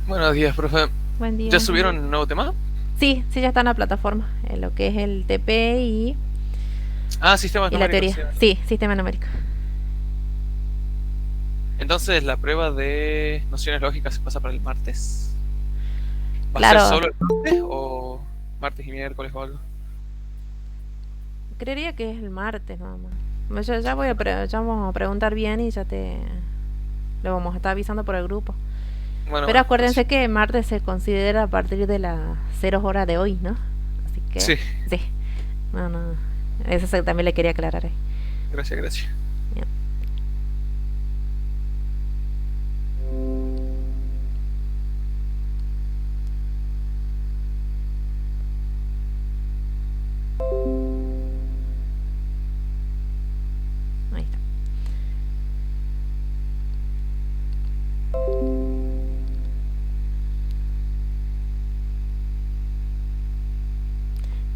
Buenos días, profe. Buen ¿Ya día. subieron el nuevo tema? Sí, sí, ya está en la plataforma, en lo que es el TP Ah, sistemas y la numéricos, teoría. sí. Sí, sistema numérico. Entonces, la prueba de nociones lógicas se pasa para el martes. ¿Va a ser Claro, solo el martes o martes y miércoles o algo? creería que es el martes nada más. Ya voy ya vamos a preguntar bien y ya lo vamos a estar avisando por el grupo. Bueno, Pero bueno, gracias. acuérdense que el martes se considera a partir de las 0 horas de hoy, ¿no? Así que, Sí, sí. No, no. También le quería aclarar ahí. gracias, gracias. Bien, ahí está.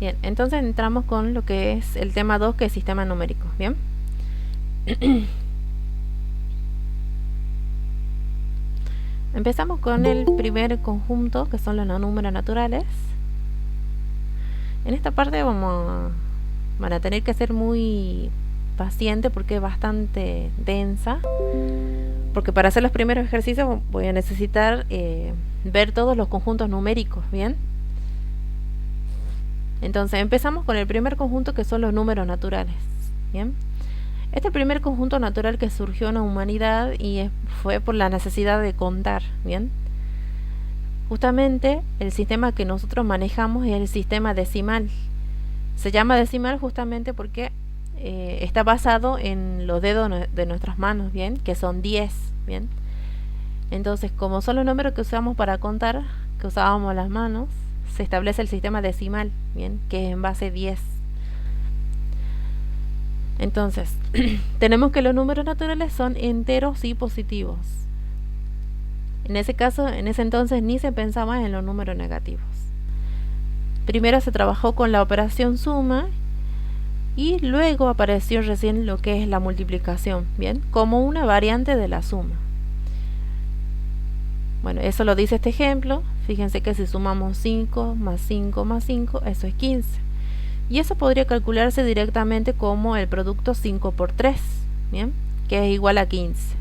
Bien, entonces entramos con lo que es el tema 2 que es sistema numérico. Bien. Empezamos con el primer conjunto, que son los no números naturales. En esta parte van a tener que ser muy paciente porque es bastante densa. Porque para hacer los primeros ejercicios voy a necesitar ver todos los conjuntos numéricos, ¿bien? Entonces empezamos con el primer conjunto que son los números naturales, ¿bien? Este primer conjunto natural que surgió en la humanidad fue por la necesidad de contar, ¿bien? Justamente el sistema que nosotros manejamos es el sistema decimal. Se llama decimal justamente porque está basado en los dedos de nuestras manos, ¿bien? Que son 10, ¿bien? Entonces, como son los números que usamos para contar, que usábamos las manos, se establece el sistema decimal, ¿bien? Que es en base 10. Entonces, tenemos que los números naturales son enteros y positivos. En ese caso, en ese entonces ni se pensaba en los números negativos. Primero se trabajó con la operación suma y luego apareció recién lo que es la multiplicación, ¿bien? Como una variante de la suma. Bueno, eso lo dice este ejemplo. Fíjense que si sumamos 5 más 5 más 5, eso es 15. Y eso podría calcularse directamente como el producto 5 por 3, ¿bien? Que es igual a 15.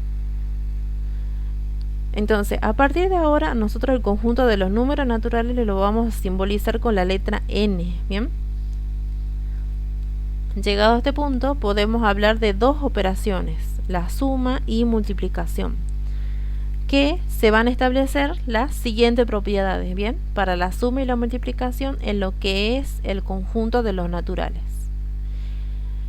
Entonces, a partir de ahora, nosotros el conjunto de los números naturales lo vamos a simbolizar con la letra n, ¿bien? Llegado a este punto, podemos hablar de dos operaciones, la suma y multiplicación, que se van a establecer las siguientes propiedades, ¿bien? Para la suma y la multiplicación en lo que es el conjunto de los naturales.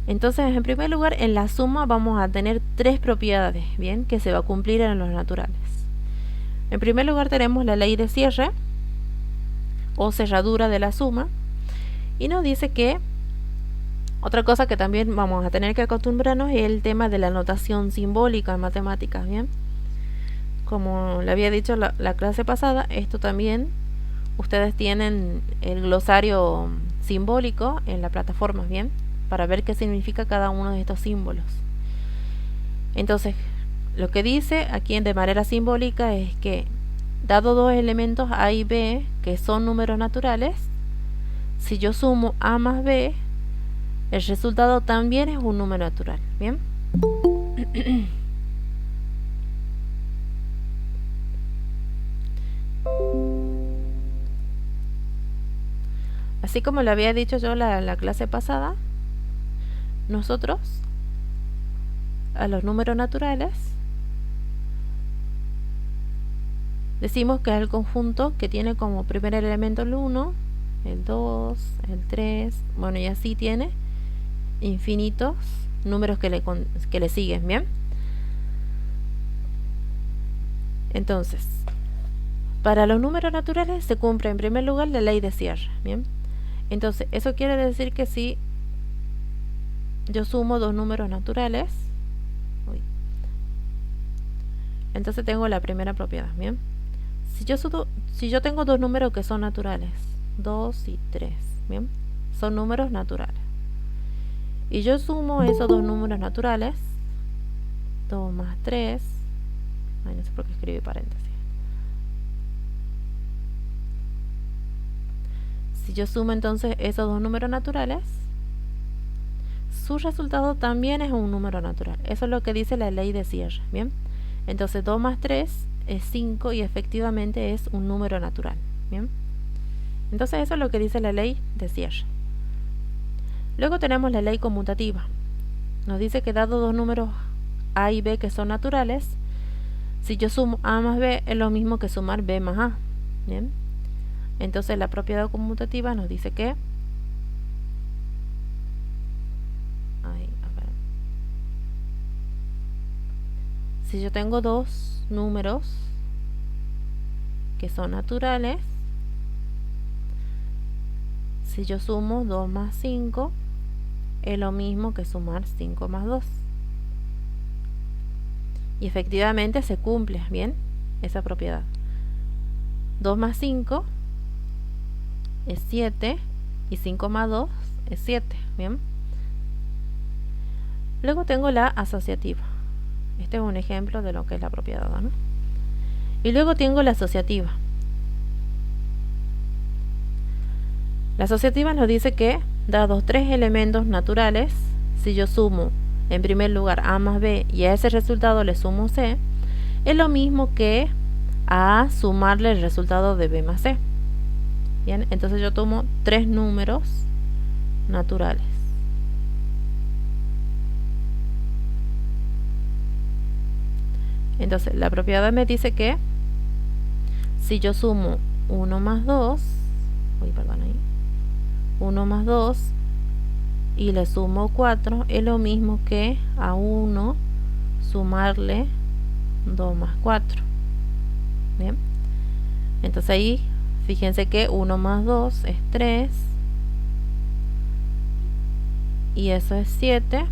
Entonces, en primer lugar, en la suma vamos a tener tres propiedades, ¿bien? Que se va a cumplir en los naturales. En primer lugar tenemos la ley de cierre o cerradura de la suma y nos dice que otra cosa que también vamos a tener que acostumbrarnos es el tema de la notación simbólica en matemáticas, ¿bien? Como le había dicho la clase pasada, esto también ustedes tienen el glosario simbólico en la plataforma, ¿bien? Para ver qué significa cada uno de estos símbolos. Entonces, lo que dice aquí de manera simbólica es que, dado dos elementos A y B, que son números naturales, si yo sumo A más B, el resultado también es un número natural, ¿bien? Así como lo había dicho yo la clase pasada, nosotros a los números naturales decimos que es el conjunto que tiene como primer elemento el 1, el 2, el 3, bueno, y así tiene infinitos números que le siguen, ¿bien? Entonces, para los números naturales se cumple en primer lugar la ley de cierre, ¿bien? Entonces, eso quiere decir que si yo sumo dos números naturales, uy, entonces tengo la primera propiedad, ¿bien? Si yo tengo dos números que son naturales, 2 y 3, ¿bien? Son números naturales. Y yo sumo esos dos números naturales, 2 más 3, ay, no sé por qué escribí paréntesis, Si yo sumo entonces esos dos números naturales, su resultado también es un número natural. Eso es lo que dice la ley de cierre, ¿bien? Entonces 2 más 3 es 5 y efectivamente es un número natural, ¿bien? Entonces eso es lo que dice la ley de cierre. Luego tenemos la ley conmutativa. Nos dice que dado dos números A y B que son naturales, si yo sumo A más B es lo mismo que sumar B más A, ¿bien? Entonces la propiedad conmutativa nos dice que si yo tengo dos números que son naturales, si yo sumo 2 más 5 es lo mismo que sumar 5 más 2. Y efectivamente se cumple, ¿bien? Esa propiedad. 2 más 5 es 7 y 5 más 2 es 7, ¿bien? Luego tengo la asociativa. Este es un ejemplo de lo que es la propiedad, ¿no? Y luego tengo la asociativa. La asociativa nos dice que, dados tres elementos naturales, si yo sumo en primer lugar A más B y a ese resultado le sumo C, es lo mismo que a sumarle el resultado de B más C. Bien, entonces yo tomo tres números naturales. Entonces la propiedad me dice que si yo sumo 1 más 2, 1 más 2 y le sumo 4, es lo mismo que a 1 sumarle 2 más 4. Bien, entonces ahí fíjense que 1 más 2 es 3 y eso es 7.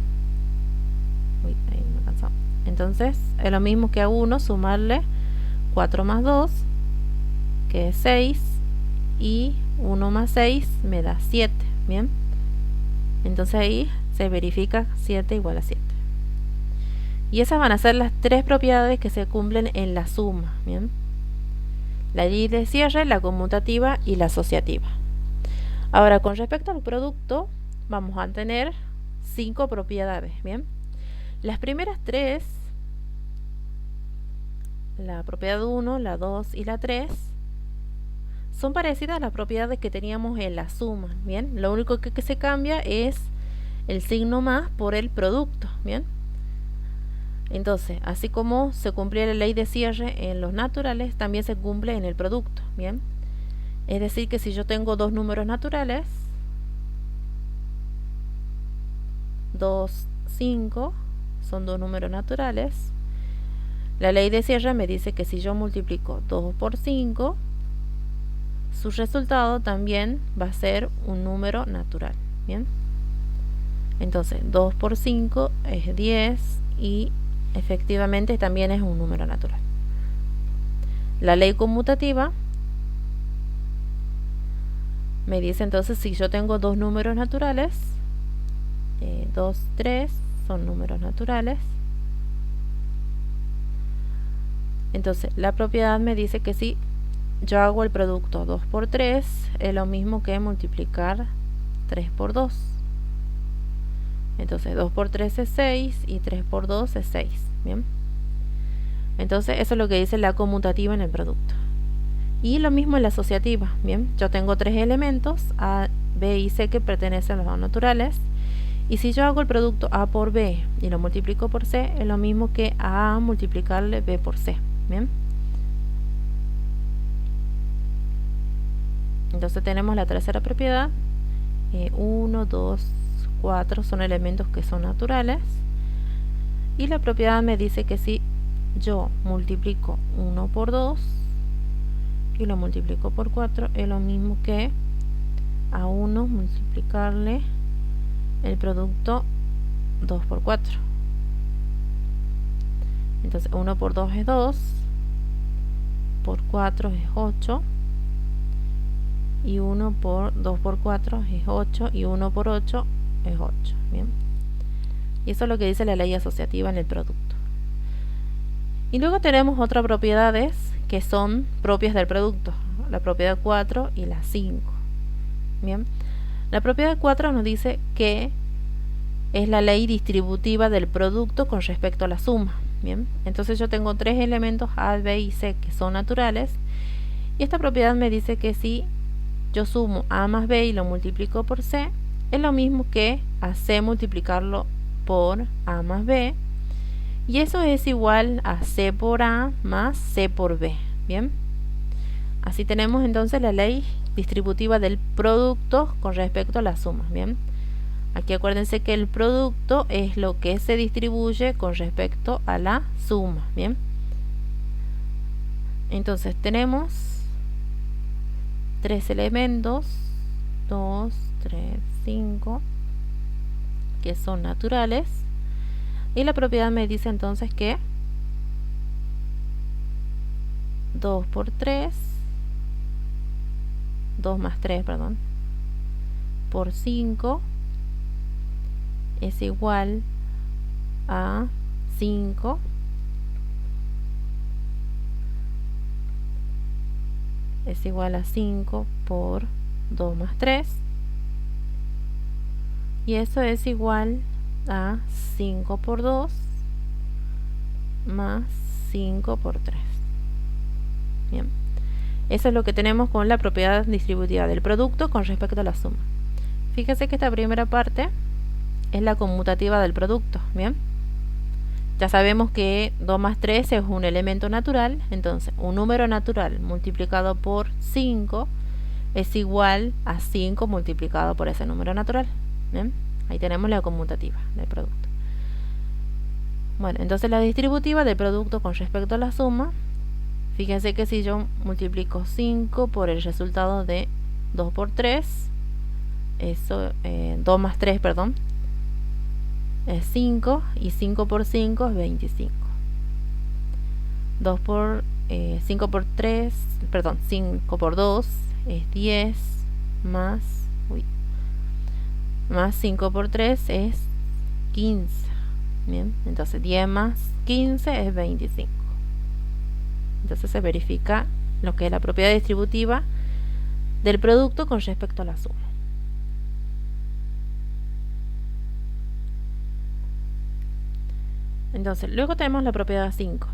Entonces es lo mismo que a 1 sumarle 4 más 2, que es 6, y 1 más 6 me da 7, ¿bien? Entonces ahí se verifica 7 igual a 7. Y esas van a ser las tres propiedades que se cumplen en la suma, ¿bien? La ley de cierre, la conmutativa y la asociativa. Ahora, con respecto al producto, vamos a tener 5 propiedades, ¿bien? Las primeras tres, la propiedad 1, la 2 y la 3, son parecidas a las propiedades que teníamos en la suma, ¿bien? Lo único que se cambia es el signo más por el producto, ¿bien? Entonces, así como se cumplía la ley de cierre en los naturales, también se cumple en el producto, ¿bien? Es decir, que si yo tengo dos números naturales, 2, 5, son dos números naturales, la ley de cierre me dice que si yo multiplico 2 por 5, su resultado también va a ser un número natural, ¿bien? Entonces 2 por 5 es 10 y efectivamente también es un número natural. La ley conmutativa me dice entonces si yo tengo dos números naturales, 2, 3 son números naturales, entonces la propiedad me dice que si yo hago el producto 2 por 3 es lo mismo que multiplicar 3 por 2. Entonces 2 por 3 es 6 y 3 por 2 es 6. Bien. Entonces eso es lo que dice la conmutativa en el producto. Y lo mismo en la asociativa. Bien. Yo tengo tres elementos, A, B y C, que pertenecen a los naturales. Y si yo hago el producto A por B y lo multiplico por C, es lo mismo que A multiplicarle B por C. Bien. Entonces tenemos la tercera propiedad. 1, 2, 4 son elementos que son naturales. Y la propiedad me dice que si yo multiplico 1 por 2 y lo multiplico por 4, es lo mismo que a 1 multiplicarle el producto 2 por 4. Entonces 1 por 2 es 2, por 4 es 8, y 1 por 2 por 4 es 8 y 1 por 8 es 8. Bien. Y eso es lo que dice la ley asociativa en el producto. Y luego tenemos otras propiedades que son propias del producto, la propiedad 4 y la 5. Bien, la propiedad 4 nos dice que es la ley distributiva del producto con respecto a la suma. Bien, entonces yo tengo tres elementos A, B y C que son naturales, y esta propiedad me dice que si yo sumo A más B y lo multiplico por C, es lo mismo que a C multiplicarlo por A más B, y eso es igual a C por A más C por B. Bien, así tenemos entonces la ley distributiva del producto con respecto a la suma. Bien, aquí acuérdense que el producto es lo que se distribuye con respecto a la suma. Bien, entonces tenemos tres elementos, 2, 3, 5, que son naturales, y la propiedad me dice entonces que 2 por 3, 2 más 3, perdón, por 5 es igual a 5 es igual a 5 por 2 más 3, y eso es igual a 5 por 2 más 5 por 3. Bien, eso es lo que tenemos con la propiedad distributiva del producto con respecto a la suma. Fíjese que esta primera parte es la conmutativa del producto. Bien, ya sabemos que 2 más 3 es un elemento natural, entonces un número natural multiplicado por 5 es igual a 5 multiplicado por ese número natural. Bien, ahí tenemos la conmutativa del producto. Bueno, entonces la distributiva del producto con respecto a la suma, fíjense que si yo multiplico 5 por el resultado de 2 por 3, eso, 2 más 3, perdón, es 5, y 5 por 5 es 25. 5 por 3, perdón, 5 por 2 es 10, más 5 por 3 es 15. Bien, entonces 10 más 15 es 25. Entonces se verifica lo que es la propiedad distributiva del producto con respecto a la suma. Entonces, luego tenemos la propiedad 5,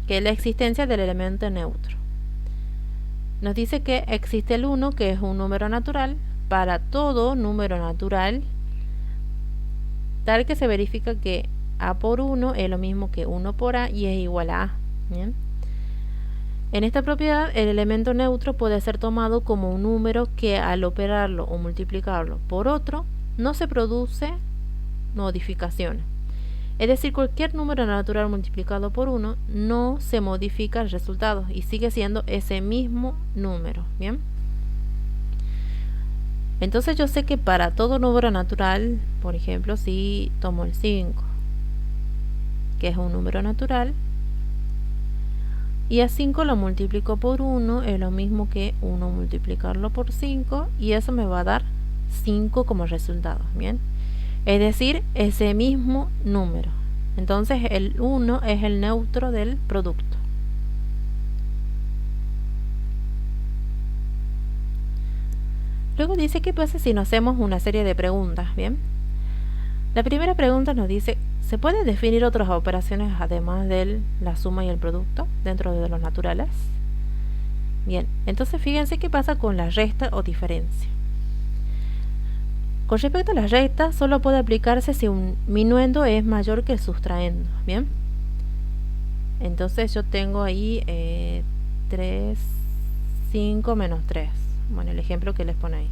que es la existencia del elemento neutro. Nos dice que existe el 1, que es un número natural, para todo número natural, tal que se verifica que A por 1 es lo mismo que 1 por A y es igual a A. ¿Bien? En esta propiedad, el elemento neutro puede ser tomado como un número que al operarlo o multiplicarlo por otro, no se produce modificaciones. Es decir, cualquier número natural multiplicado por 1 no se modifica el resultado y sigue siendo ese mismo número. Bien, entonces yo sé que para todo número natural, por ejemplo, si tomo el 5, que es un número natural, y a 5 lo multiplico por 1, es lo mismo que 1 multiplicarlo por 5, y eso me va a dar 5 como resultado. Bien, es decir, ese mismo número. Entonces el 1 es el neutro del producto. Luego dice qué pasa si nos hacemos una serie de preguntas. Bien, la primera pregunta nos dice: ¿se pueden definir otras operaciones además de la suma y el producto dentro de los naturales? Bien, entonces fíjense qué pasa con la resta o diferencia. Con respecto a la resta, solo puede aplicarse si un minuendo es mayor que el sustraendo. Bien, entonces yo tengo ahí 3, 5 menos 3. Bueno, el ejemplo que les pone ahí.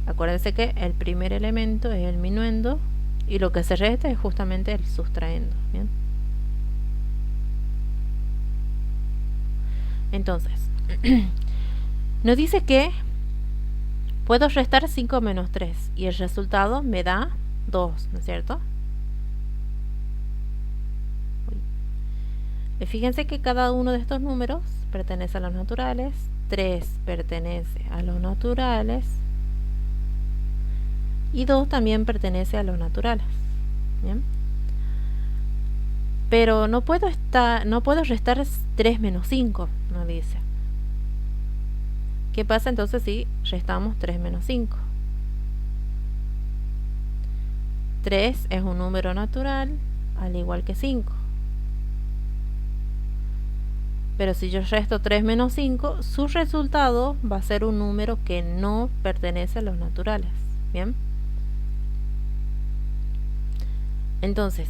Acuérdense que el primer elemento es el minuendo y lo que se resta es justamente el sustraendo. Bien, entonces nos dice que puedo restar 5 menos 3 y el resultado me da 2, ¿no es cierto? Fíjense que cada uno de estos números pertenece a los naturales, 3 pertenece a los naturales y 2 también pertenece a los naturales. ¿Bien? Pero no puedo restar 3 menos 5, nos dice. ¿Qué pasa entonces si restamos 3 menos 5? 3 es un número natural, al igual que 5. Pero si yo resto 3 menos 5, su resultado va a ser un número que no pertenece a los naturales. ¿Bien? Entonces,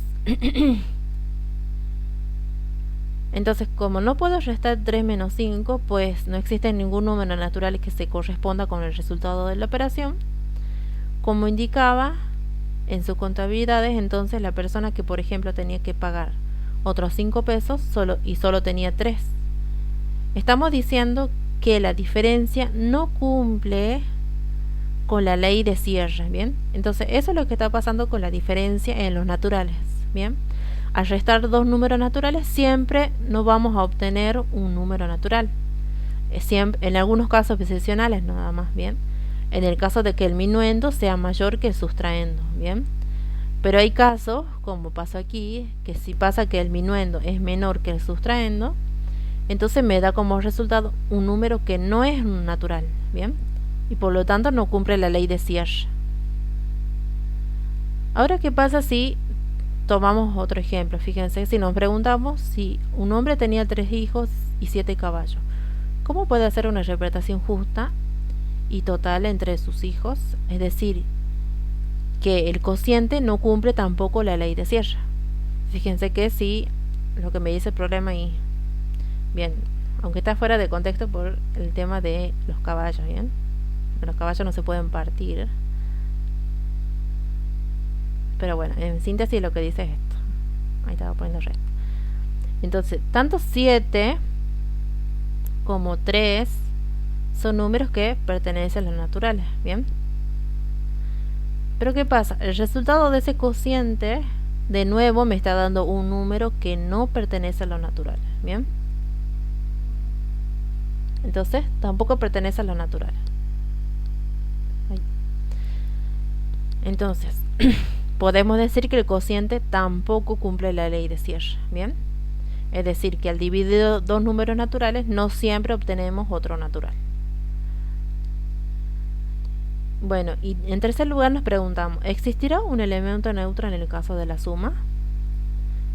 como no puedo restar 3 menos 5, pues no existe ningún número natural que se corresponda con el resultado de la operación. Como indicaba en sus contabilidades, entonces la persona que, por ejemplo, tenía que pagar otros 5 pesos solo tenía 3. Estamos diciendo que la diferencia no cumple con la ley de cierre, ¿bien? Entonces eso es lo que está pasando con la diferencia en los naturales, ¿bien? Al restar dos números naturales siempre no vamos a obtener un número natural. En algunos casos excepcionales nada más, ¿bien? En el caso de que el minuendo sea mayor que el sustraendo, ¿bien? Pero hay casos, como pasa aquí, que si pasa que el minuendo es menor que el sustraendo, entonces me da como resultado un número que no es natural, ¿bien? Y por lo tanto no cumple la ley de cierre. Ahora, ¿qué pasa si tomamos otro ejemplo? Fíjense, si nos preguntamos si un hombre tenía 3 hijos y 7 caballos, ¿cómo puede hacer una interpretación justa y total entre sus hijos? Es decir, que el cociente no cumple tampoco la ley de cierre. Fíjense que si lo que me dice el problema ahí, bien, aunque está fuera de contexto por el tema de los caballos, ¿bien? Los caballos no se pueden partir. Pero bueno, en síntesis lo que dice es esto. Ahí estaba poniendo red. Entonces, tanto 7 como 3 son números que pertenecen a los naturales, ¿bien? Pero ¿qué pasa? El resultado de ese cociente, de nuevo, me está dando un número que no pertenece a los naturales, ¿bien? Entonces, tampoco pertenece a los naturales. Ahí. Entonces, podemos decir que el cociente tampoco cumple la ley de cierre, ¿bien? Es decir, que al dividir dos números naturales no siempre obtenemos otro natural. Bueno, y en tercer lugar nos preguntamos, ¿existirá un elemento neutro en el caso de la suma?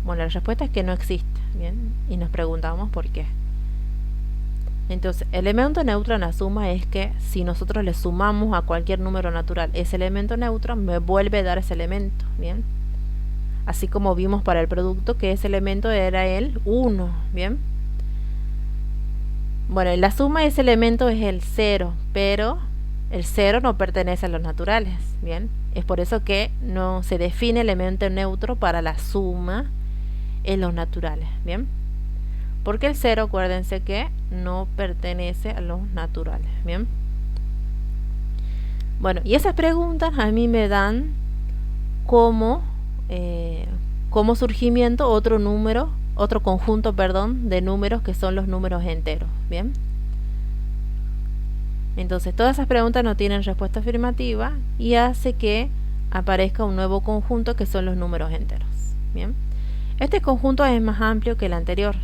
Bueno, la respuesta es que no existe, ¿bien? Y nos preguntamos por qué. Entonces, el elemento neutro en la suma es que si nosotros le sumamos a cualquier número natural ese elemento neutro, me vuelve a dar ese elemento, ¿bien? Así como vimos para el producto que ese elemento era el 1, ¿bien? Bueno, en la suma ese elemento es el 0, pero el 0 no pertenece a los naturales, ¿bien? Es por eso que no se define elemento neutro para la suma en los naturales, ¿bien? Porque el 0, acuérdense que no pertenece a los naturales, ¿bien? Bueno, y esas preguntas a mí me dan como surgimiento otro conjunto, de números que son los números enteros, ¿bien? Entonces, todas esas preguntas no tienen respuesta afirmativa y hace que aparezca un nuevo conjunto que son los números enteros, ¿bien? Este conjunto es más amplio que el anterior.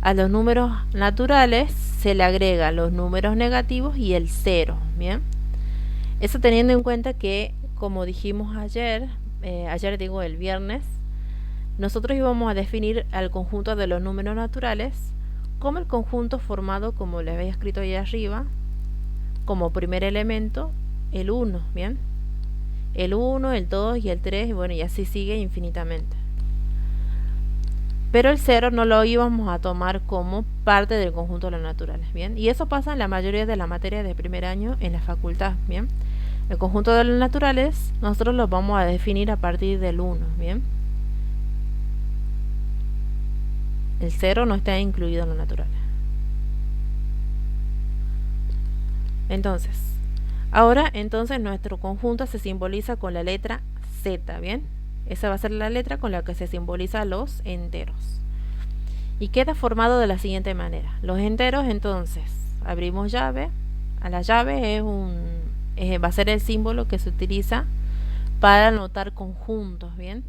A los números naturales se le agrega los números negativos y el 0, ¿bien? Eso teniendo en cuenta que, como dijimos el viernes, nosotros íbamos a definir al conjunto de los números naturales como el conjunto formado, como les había escrito ahí arriba, como primer elemento, el 1, ¿bien? El 1, el 2 y el 3, y bueno, y así sigue infinitamente. Pero el 0 no lo íbamos a tomar como parte del conjunto de los naturales, ¿bien? Y eso pasa en la mayoría de las materias de primer año en la facultad, ¿bien? El conjunto de los naturales nosotros lo vamos a definir a partir del 1, ¿bien? El 0 no está incluido en los naturales. Entonces, ahora nuestro conjunto se simboliza con la letra Z, ¿bien? Esa va a ser la letra con la que se simboliza los enteros. Y queda formado de la siguiente manera. Los enteros, entonces, abrimos llave. A la llave va a ser el símbolo que se utiliza para anotar conjuntos, ¿bien?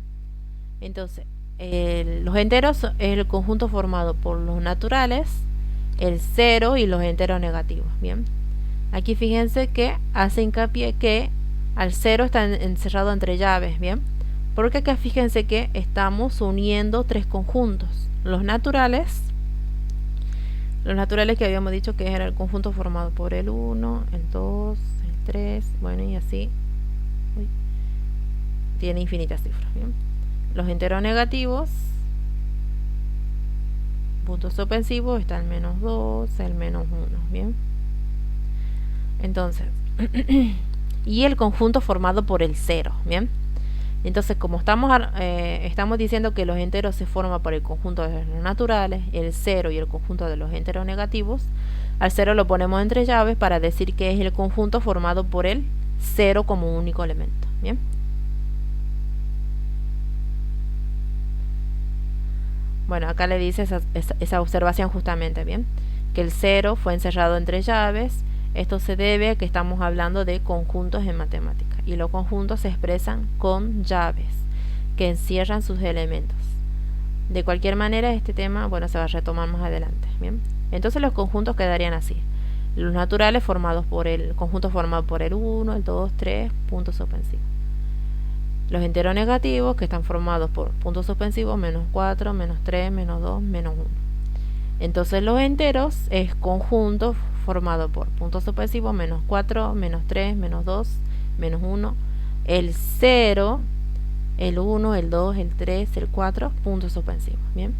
Entonces, los enteros es el conjunto formado por los naturales el 0 y los enteros negativos. Bien, aquí fíjense que hace hincapié que al 0 está encerrado entre llaves. Bien, porque acá fíjense que estamos uniendo tres conjuntos. Los naturales que habíamos dicho que era el conjunto formado por el 1, el 2, el 3, bueno, y así. Uy, tiene infinitas cifras. Bien, los enteros negativos, puntos suspensivos, está el menos 2, el menos 1. Bien, entonces y el conjunto formado por el 0. Bien, entonces como estamos diciendo que los enteros se forman por el conjunto de los naturales, el 0 y el conjunto de los enteros negativos, al 0 lo ponemos entre llaves para decir que es el conjunto formado por el 0 como único elemento. Bien, bueno, acá le dice esa observación justamente. Bien, que el 0 fue encerrado entre llaves. Esto se debe a que estamos hablando de conjuntos en matemáticas y los conjuntos se expresan con llaves que encierran sus elementos. De cualquier manera, este tema, bueno, se va a retomar más adelante. Bien, entonces los conjuntos quedarían así: los naturales formados por el conjunto formado por el 1, el 2, 3, puntos suspensivos. Los enteros negativos que están formados por puntos suspensivos menos 4, menos 3, menos 2, menos 1. Entonces los enteros es conjunto formado por puntos suspensivos menos 4, menos 3, menos 2, menos 1, el 0, el 1, el 2, el 3, el 4, puntos suspensivos. Bien,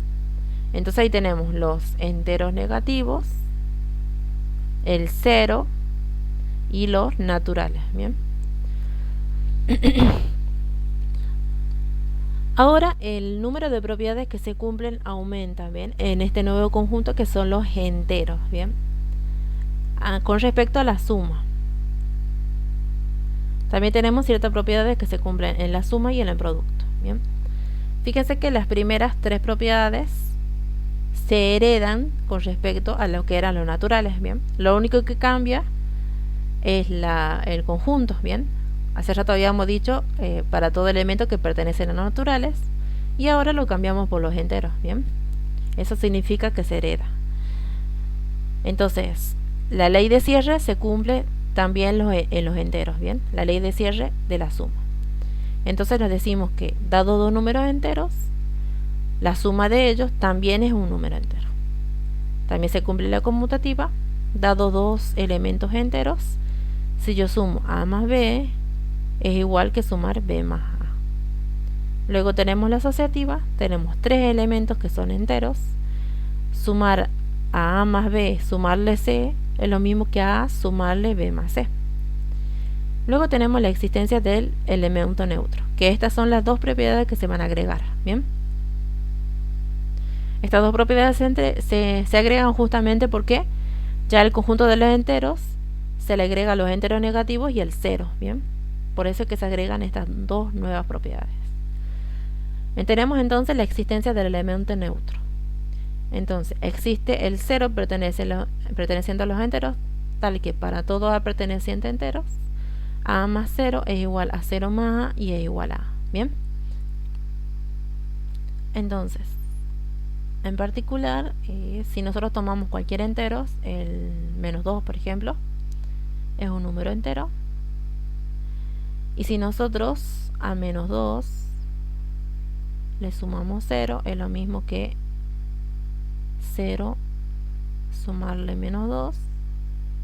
entonces ahí tenemos los enteros negativos, el 0 y los naturales. Bien, ahora el número de propiedades que se cumplen aumenta, bien, en este nuevo conjunto que son los enteros. Bien, con respecto a la suma, también tenemos ciertas propiedades que se cumplen en la suma y en el producto. Bien, fíjense que las primeras tres propiedades se heredan con respecto a lo que eran los naturales. Bien, lo único que cambia es el conjunto. Bien, hace rato habíamos dicho para todo elemento que pertenecen a los naturales y ahora lo cambiamos por los enteros. Bien, eso significa que se hereda. Entonces la ley de cierre se cumple también en los enteros. Bien, la ley de cierre de la suma. Entonces nos decimos que dado dos números enteros, la suma de ellos también es un número entero. También se cumple la conmutativa. Dado dos elementos enteros, si yo sumo a más b, es igual que sumar b más a. Luego tenemos la asociativa. Tenemos tres elementos que son enteros. Sumar a más b, sumarle c, es lo mismo que a sumarle b más c. Luego tenemos la existencia del elemento neutro, que estas son las dos propiedades que se van a agregar. Bien, estas dos propiedades se agregan justamente porque ya el conjunto de los enteros se le agrega los enteros negativos y el 0. Bien, por eso es que se agregan estas dos nuevas propiedades. Tenemos entonces la existencia del elemento neutro. Entonces existe el 0 perteneciente a los enteros, tal que para todo a perteneciente a enteros, a más 0 es igual a 0 más a y es igual a. Bien, entonces en particular, si nosotros tomamos cualquier entero, el menos 2 por ejemplo, es un número entero, y si nosotros a menos 2 le sumamos 0, es lo mismo que 0 sumarle menos 2,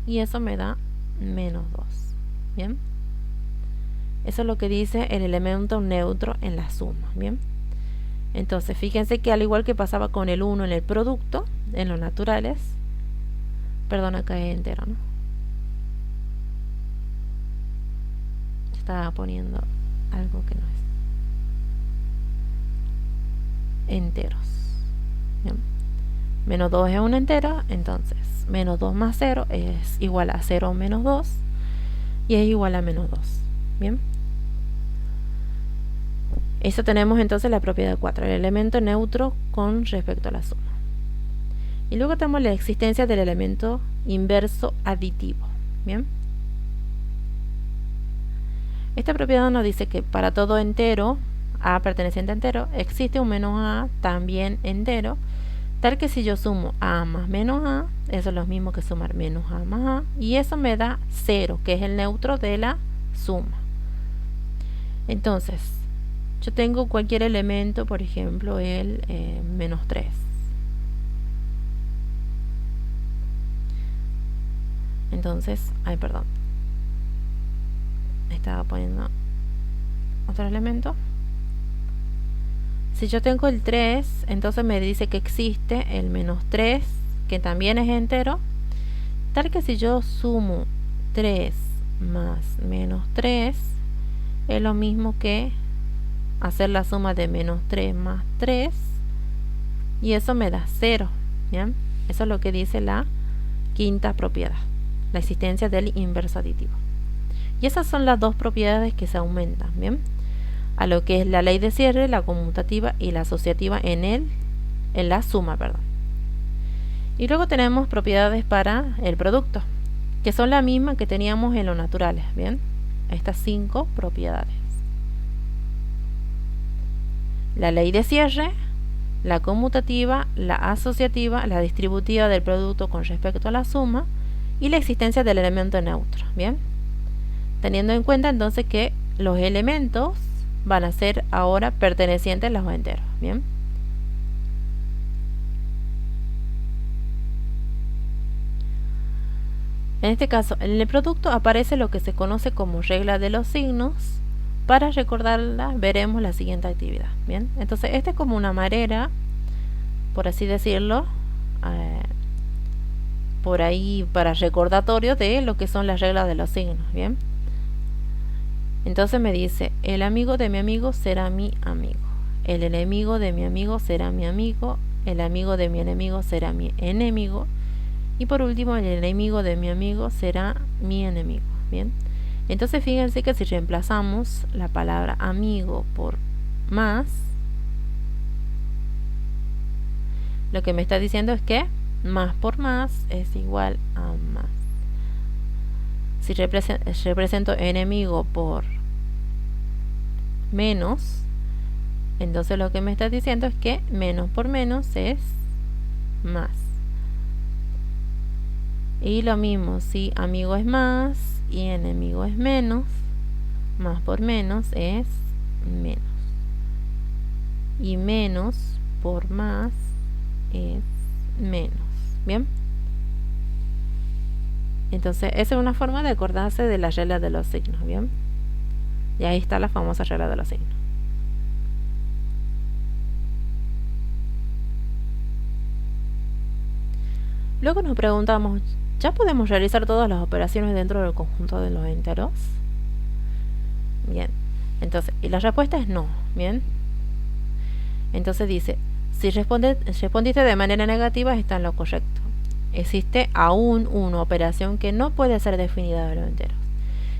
y eso me da menos 2. Bien, eso es lo que dice el elemento neutro en la suma. Bien, entonces fíjense que al igual que pasaba con el 1 en el producto, en los naturales, perdón, acá es entero, ¿no? Estaba poniendo algo que no es. Enteros. Bien, menos 2 es un entero, entonces menos 2 más 0 es igual a 0 menos 2 y es igual a menos 2. Bien, eso tenemos entonces la propiedad 4, el elemento neutro con respecto a la suma. Y luego tenemos la existencia del elemento inverso aditivo. Bien, esta propiedad nos dice que para todo entero, a perteneciente a entero, existe un menos a también entero, tal que si yo sumo a más menos a, eso es lo mismo que sumar menos a más a, y eso me da 0, que es el neutro de la suma. Entonces, yo tengo cualquier elemento, por ejemplo, el menos 3. Entonces, perdón, estaba poniendo otro elemento. Si yo tengo el 3, entonces me dice que existe el menos 3, que también es entero, tal que si yo sumo 3 más menos 3, es lo mismo que hacer la suma de menos 3 más 3, y eso me da 0, ¿bien? Eso es lo que dice la quinta propiedad, la existencia del inverso aditivo. Y esas son las dos propiedades que se aumentan, ¿bien? A lo que es la ley de cierre, la conmutativa y la asociativa en la suma, perdón. Y luego tenemos propiedades para el producto, que son las mismas que teníamos en los naturales, ¿bien? Estas 5 propiedades. La ley de cierre, la conmutativa, la asociativa, la distributiva del producto con respecto a la suma y la existencia del elemento neutro, ¿bien? Teniendo en cuenta entonces que los elementos van a ser ahora pertenecientes a los enteros, ¿bien? En este caso, en el producto aparece lo que se conoce como regla de los signos. Para recordarla, veremos la siguiente actividad, ¿bien? Entonces, esta es como una manera, por así decirlo, por ahí para recordatorio de lo que son las reglas de los signos, ¿bien? Entonces me dice, el amigo de mi amigo será mi amigo, el enemigo de mi amigo será mi amigo, el amigo de mi enemigo será mi enemigo, y por último el enemigo de mi amigo será mi enemigo, ¿bien? Entonces fíjense que si reemplazamos la palabra amigo por más, lo que me está diciendo es que más por más es igual a más. Si represento enemigo por menos, entonces lo que me está diciendo es que menos por menos es más. Y lo mismo, si amigo es más y enemigo es menos, más por menos es menos. Y menos por más es menos. ¿Bien? Entonces, esa es una forma de acordarse de la regla de los signos, ¿bien? Y ahí está la famosa regla de los signos. Luego nos preguntamos, ¿ya podemos realizar todas las operaciones dentro del conjunto de los enteros? Bien, entonces, y la respuesta es no, ¿bien? Entonces dice, si respondiste de manera negativa, está en lo correcto. Existe aún una operación que no puede ser definida de los enteros.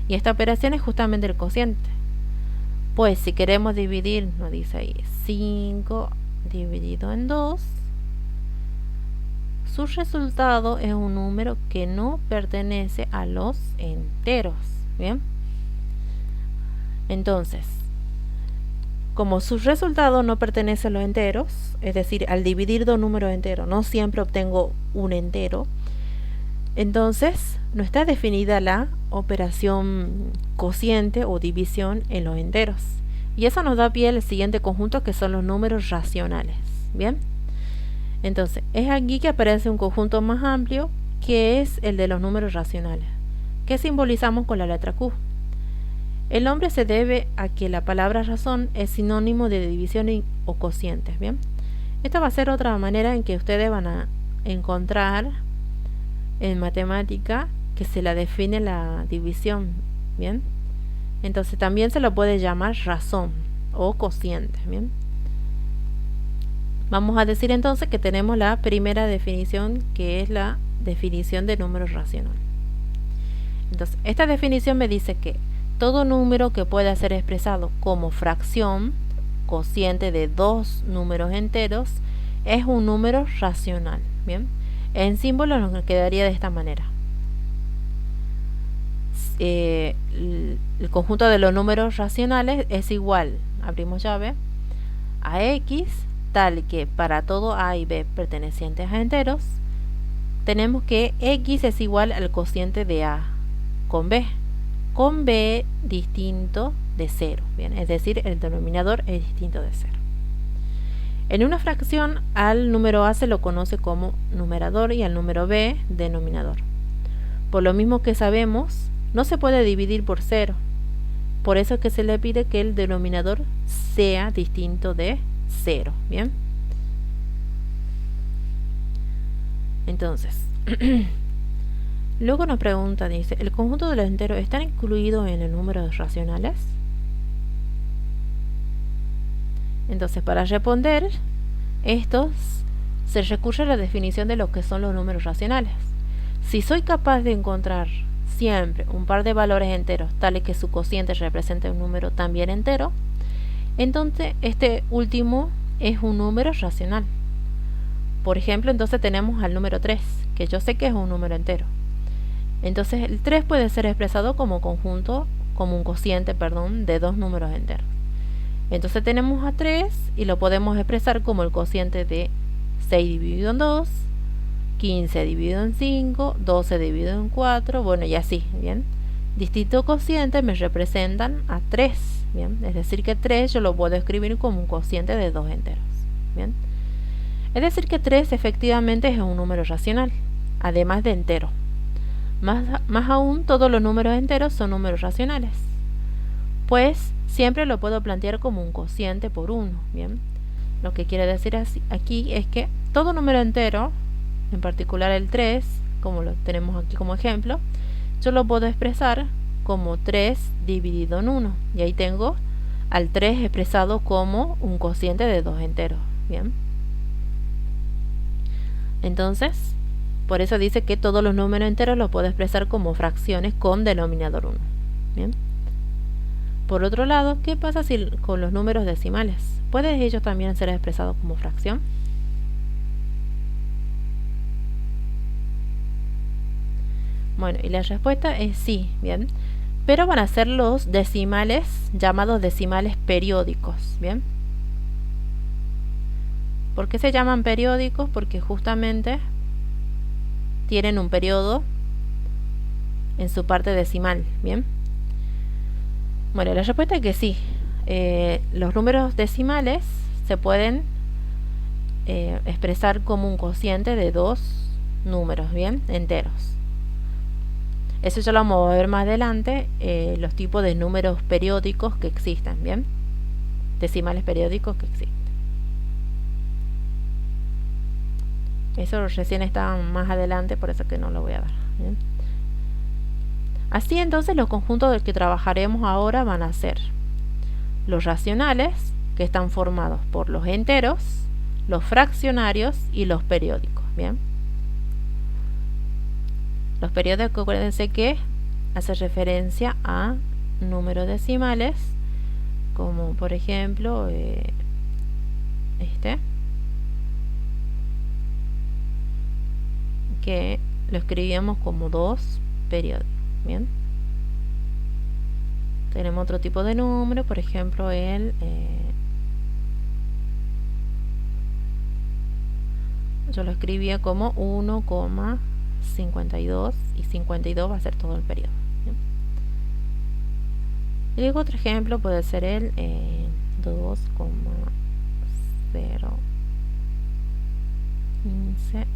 Y esta operación es justamente el cociente. Pues si queremos dividir, nos dice ahí, 5 dividido en 2, su resultado es un número que no pertenece a los enteros. ¿Bien? Entonces, como su resultado no pertenece a los enteros, es decir, al dividir dos números enteros no siempre obtengo un entero, entonces no está definida la operación cociente o división en los enteros. Y eso nos da pie al siguiente conjunto, que son los números racionales. ¿Bien? Entonces, es aquí que aparece un conjunto más amplio, que es el de los números racionales, que simbolizamos con la letra Q. El nombre se debe a que la palabra razón es sinónimo de división o cocientes, ¿bien? Esta va a ser otra manera en que ustedes van a encontrar en matemática que se la define la división, ¿bien? Entonces también se lo puede llamar razón o cociente, ¿bien? Vamos a decir entonces que tenemos la primera definición, que es la definición de números racionales. Entonces, esta definición me dice que todo número que pueda ser expresado como fracción cociente de dos números enteros es un número racional. Bien, en símbolo nos quedaría de esta manera. El conjunto de los números racionales es igual, abrimos llave, a x, tal que para todo a y b pertenecientes a enteros, tenemos que x es igual al cociente de a con b distinto de 0, ¿bien? Es decir, el denominador es distinto de 0. En una fracción, al número a se lo conoce como numerador y al número b denominador. Por lo mismo que sabemos, no se puede dividir por 0. Por eso es que se le pide que el denominador sea distinto de 0, ¿bien? Entonces, luego nos pregunta, dice, ¿el conjunto de los enteros están incluidos en el número de racionales? Entonces, para responder estos, se recurre a la definición de lo que son los números racionales. Si soy capaz de encontrar siempre un par de valores enteros, tales que su cociente represente un número también entero, entonces este último es un número racional. Por ejemplo, entonces tenemos al número 3, que yo sé que es un número entero. Entonces el 3 puede ser expresado como conjunto, como un cociente, de dos números enteros. Entonces tenemos a 3 y lo podemos expresar como el cociente de 6 dividido en 2, 15 dividido en 5, 12 dividido en 4, bueno, y así, ¿bien? Distintos cocientes me representan a 3, ¿bien? Es decir que 3 yo lo puedo escribir como un cociente de dos enteros, ¿bien? Es decir que 3 efectivamente es un número racional, además de entero. Más aún, todos los números enteros son números racionales, pues siempre lo puedo plantear como un cociente por 1, ¿bien? Lo que quiere decir aquí es que todo número entero, en particular el 3, como lo tenemos aquí como ejemplo, yo lo puedo expresar como 3 dividido en 1, y ahí tengo al 3 expresado como un cociente de dos enteros, ¿bien? Entonces, por eso dice que todos los números enteros los puedo expresar como fracciones con denominador 1, ¿bien? Por otro lado, ¿qué pasa con los números decimales? ¿Pueden ellos también ser expresados como fracción? Bueno, y la respuesta es sí, ¿bien? Pero van a ser los decimales llamados decimales periódicos, ¿bien? ¿Por qué se llaman periódicos? Porque justamente tienen un periodo en su parte decimal, ¿bien? Bueno, la respuesta es que sí. Los números decimales se pueden expresar como un cociente de dos números, ¿bien? Enteros. Eso ya lo vamos a ver más adelante, los tipos de números periódicos que existen, ¿bien? Decimales periódicos que existen. Eso recién está más adelante, por eso que no lo voy a dar, ¿bien? Así entonces los conjuntos del que trabajaremos ahora van a ser los racionales, que están formados por los enteros, los fraccionarios y los periódicos, ¿bien? Los periódicos, acuérdense que hace referencia a números decimales, como por ejemplo que lo escribíamos como 2 periódicos, ¿bien? Tenemos otro tipo de número, por ejemplo yo lo escribía como 1,52 y 52 va a ser todo el periodo, ¿bien? Y luego otro ejemplo puede ser el 2,015,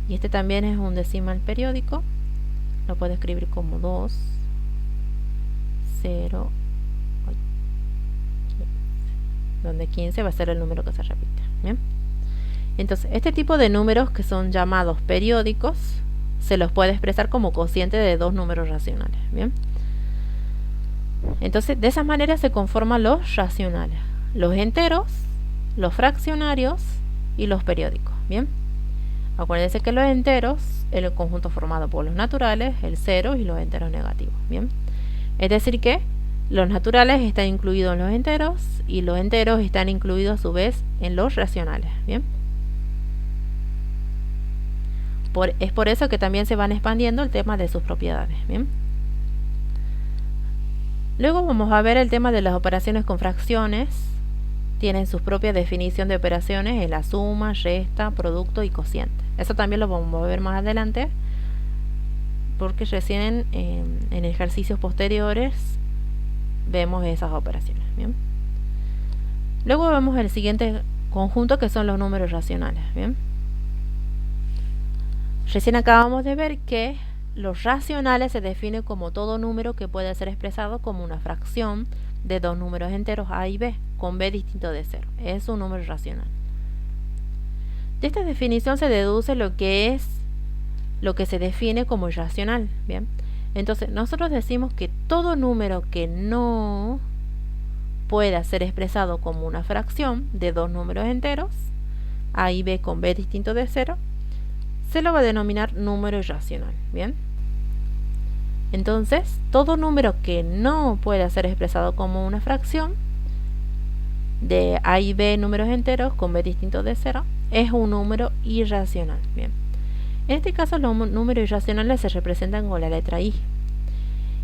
y este también es un decimal periódico, lo puedo escribir como 2, 0, 15, donde 15 va a ser el número que se repite, ¿bien? Entonces, este tipo de números que son llamados periódicos se los puede expresar como cociente de dos números racionales, ¿bien? Entonces, de esa manera se conforman los racionales, los enteros, los fraccionarios y los periódicos, ¿bien? Acuérdense que los enteros es el conjunto formado por los naturales, el cero y los enteros negativos, ¿bien? Es decir que los naturales están incluidos en los enteros y los enteros están incluidos a su vez en los racionales, ¿bien? Es por eso que también se van expandiendo el tema de sus propiedades, ¿bien? Luego vamos a ver el tema de las operaciones con fracciones, tienen su propia definición de operaciones en la suma, resta, producto y cociente. Eso también lo vamos a ver más adelante, porque recién en ejercicios posteriores vemos esas operaciones. Bien. Luego vemos el siguiente conjunto, que son los números racionales. Bien. Recién acabamos de ver que los racionales se definen como todo número que puede ser expresado como una fracción de dos números enteros a y b, con b distinto de 0. Es un número racional. De esta definición se deduce lo que se define como irracional. Bien. Entonces, nosotros decimos que todo número que no pueda ser expresado como una fracción de dos números enteros, a y b con b distinto de 0, se lo va a denominar número irracional. Bien. Entonces, todo número que no pueda ser expresado como una fracción de a y b números enteros con b distinto de 0 es un número irracional. Bien. En este caso, los números irracionales se representan con la letra i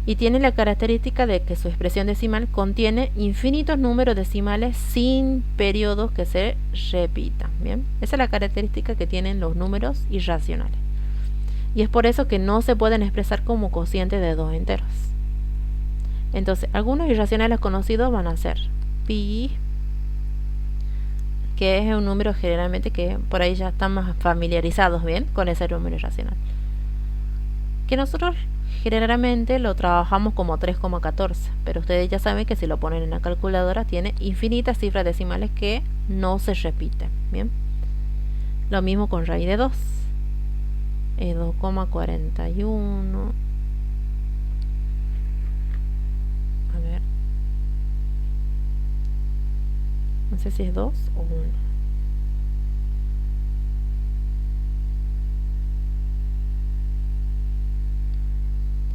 y tienen la característica de que su expresión decimal contiene infinitos números decimales sin periodos que se repitan. Bien. Esa es la característica que tienen los números irracionales. Y es por eso que no se pueden expresar como cocientes de dos enteros. Entonces, algunos irracionales conocidos van a ser pi, que es un número generalmente que por ahí ya están más familiarizados bien con ese número irracional, que nosotros generalmente lo trabajamos como 3,14, pero ustedes ya saben que si lo ponen en la calculadora tiene infinitas cifras decimales que no se repiten. Bien. Lo mismo con raíz de 2. 2,41. A ver. No sé si es 2 o 1.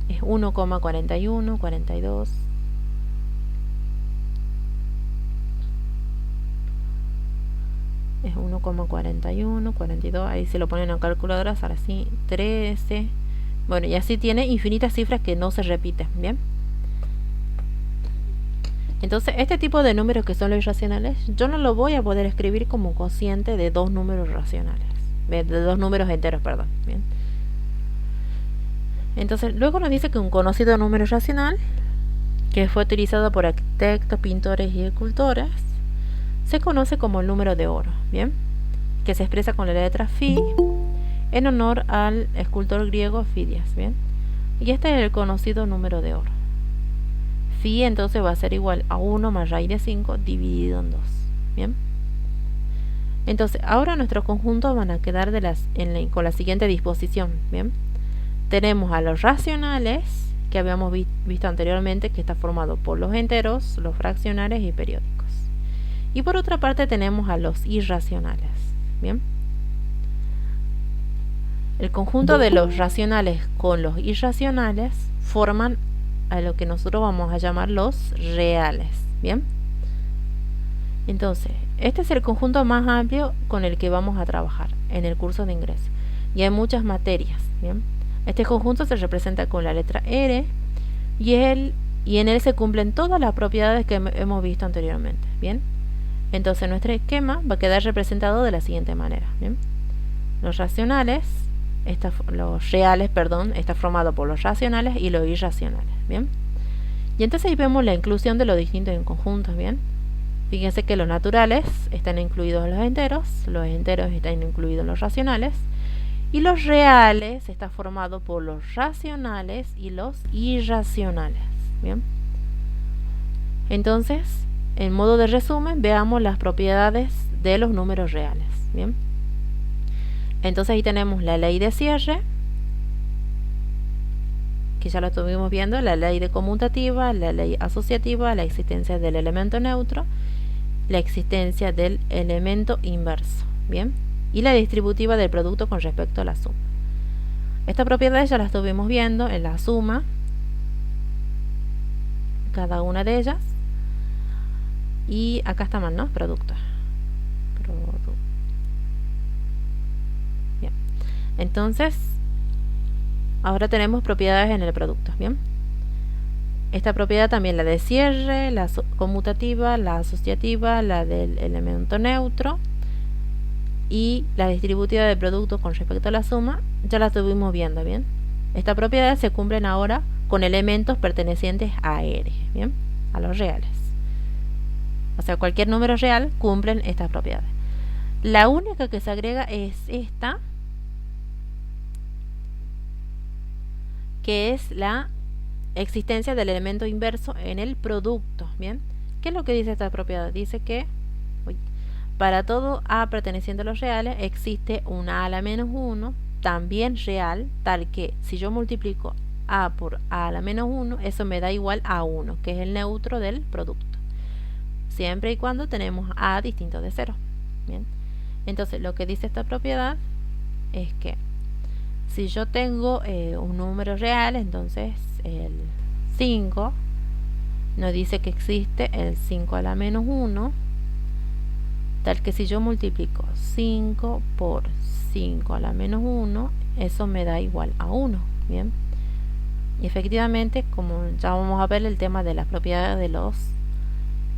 Es 1,41, 42. Es 1,41, 42. Ahí se lo ponen a calculadora, sale así, 13. Bueno, y así tiene infinitas cifras que no se repiten. Bien. Entonces, este tipo de números que son los irracionales, yo no lo voy a poder escribir como cociente de dos números racionales. De dos números enteros, perdón. Bien. Entonces, luego nos dice que un conocido número racional, que fue utilizado por arquitectos, pintores y escultores, se conoce como el número de oro. Bien. Que se expresa con la letra phi en honor al escultor griego Fidias. Bien. Y este es el conocido número de oro. Phi entonces va a ser igual a 1 más raíz de 5 dividido en 2. Bien. Entonces, ahora nuestros conjuntos van a quedar con la siguiente disposición. Bien. Tenemos a los racionales, que habíamos visto anteriormente, que está formado por los enteros, los fraccionales y periódicos. Y por otra parte tenemos a los irracionales. Bien. El conjunto de los racionales con los irracionales forman a lo que nosotros vamos a llamar los reales. Bien. Entonces, este es el conjunto más amplio con el que vamos a trabajar en el curso de ingreso. Y hay muchas materias. Bien. Este conjunto se representa con la letra R y en él se cumplen todas las propiedades que hemos visto anteriormente. Bien. Entonces, nuestro esquema va a quedar representado de la siguiente manera. Bien. Los reales, está formado por los racionales y los irracionales. Bien. Y entonces ahí vemos la inclusión de los distintos en conjuntos. Bien. Fíjense que los naturales están incluidos en los enteros están incluidos en los racionales, y los reales está formado por los racionales y los irracionales. Bien. Entonces, en modo de resumen, veamos las propiedades de los números reales. Bien. Entonces ahí tenemos la ley de cierre, que ya lo estuvimos viendo, la ley de conmutativa, la ley asociativa, la existencia del elemento neutro, la existencia del elemento inverso. Bien. Y la distributiva del producto con respecto a la suma. Estas propiedades ya las estuvimos viendo en la suma, cada una de ellas. Y acá está mal, ¿no? Producto. Bien. Entonces, ahora tenemos propiedades en el producto. Bien. esta propiedad también, la de cierre, la conmutativa, la asociativa, la del elemento neutro y la distributiva de productos con respecto a la suma, ya la estuvimos viendo, ¿bien? Estas propiedades se cumplen ahora con elementos pertenecientes a R, ¿bien? A los reales. O sea, cualquier número real cumplen estas propiedades. La única que se agrega es esta, que es la existencia del elemento inverso en el producto, ¿bien? ¿Qué es lo que dice esta propiedad? Dice que para todo A perteneciente a los reales existe una A a la menos 1, también real, tal que si yo multiplico A por A a la menos 1, eso me da igual a 1, que es el neutro del producto. Siempre y cuando tenemos A distinto de 0, ¿bien? Entonces, lo que dice esta propiedad es que si yo tengo un número real, entonces el 5 nos dice que existe el 5 a la menos 1, tal que si yo multiplico 5 por 5 a la menos 1, eso me da igual a 1, ¿bien? Y efectivamente, como ya vamos a ver el tema de las propiedades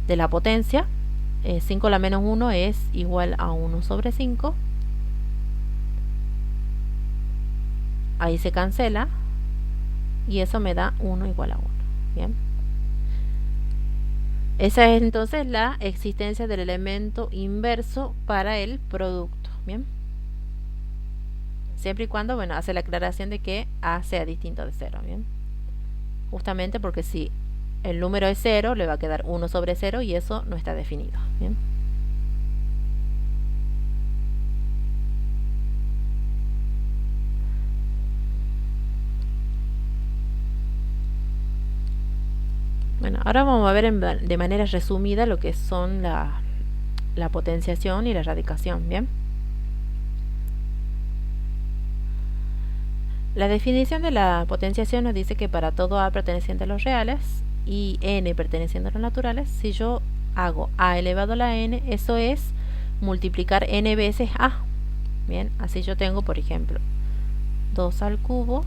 de la potencia, 5 a la menos 1 es igual a 1 sobre 5. Ahí se cancela y eso me da 1 igual a 1, ¿bien? Esa es entonces la existencia del elemento inverso para el producto, ¿bien? Siempre y cuando, bueno, hace la aclaración de que A sea distinto de 0, ¿bien? Justamente porque si el número es 0, le va a quedar 1 sobre 0 y eso no está definido, ¿bien? Bueno, ahora vamos a ver de manera resumida lo que son la potenciación y la radicación, ¿bien? La definición de la potenciación nos dice que para todo A perteneciente a los reales y N perteneciente a los naturales, si yo hago A elevado a la N, eso es multiplicar N veces A, ¿bien? Así yo tengo, por ejemplo, 2 al cubo.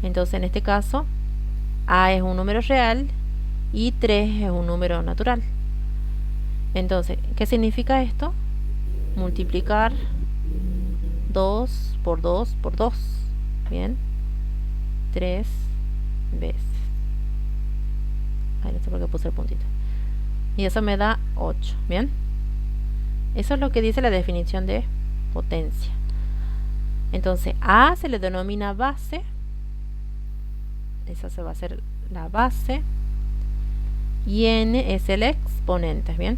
Entonces, en este caso, A es un número real y 3 es un número natural. Entonces, ¿qué significa esto? Multiplicar 2 por 2 por 2, ¿bien? 3 veces. Ahí no sé por qué puse el puntito. Y eso me da 8, ¿bien? Eso es lo que dice la definición de potencia. Entonces, A se le denomina base. Esa se va a hacer la base. Y N es el exponente, ¿bien?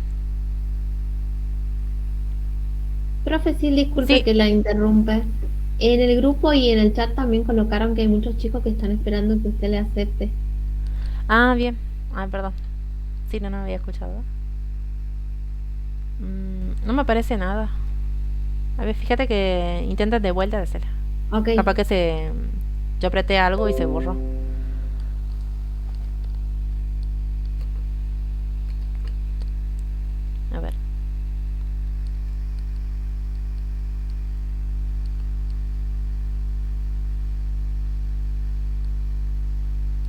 Profe, sí, disculpe Sí. que la interrumpa. En el grupo y en el chat también colocaron que hay muchos chicos que están esperando que usted le acepte. Ah, bien. Ah, perdón. Sí, no había escuchado. No me aparece nada. A ver, fíjate que intentas de vuelta de hacerla. Ok. Capaz que yo apreté algo y se borró. A ver.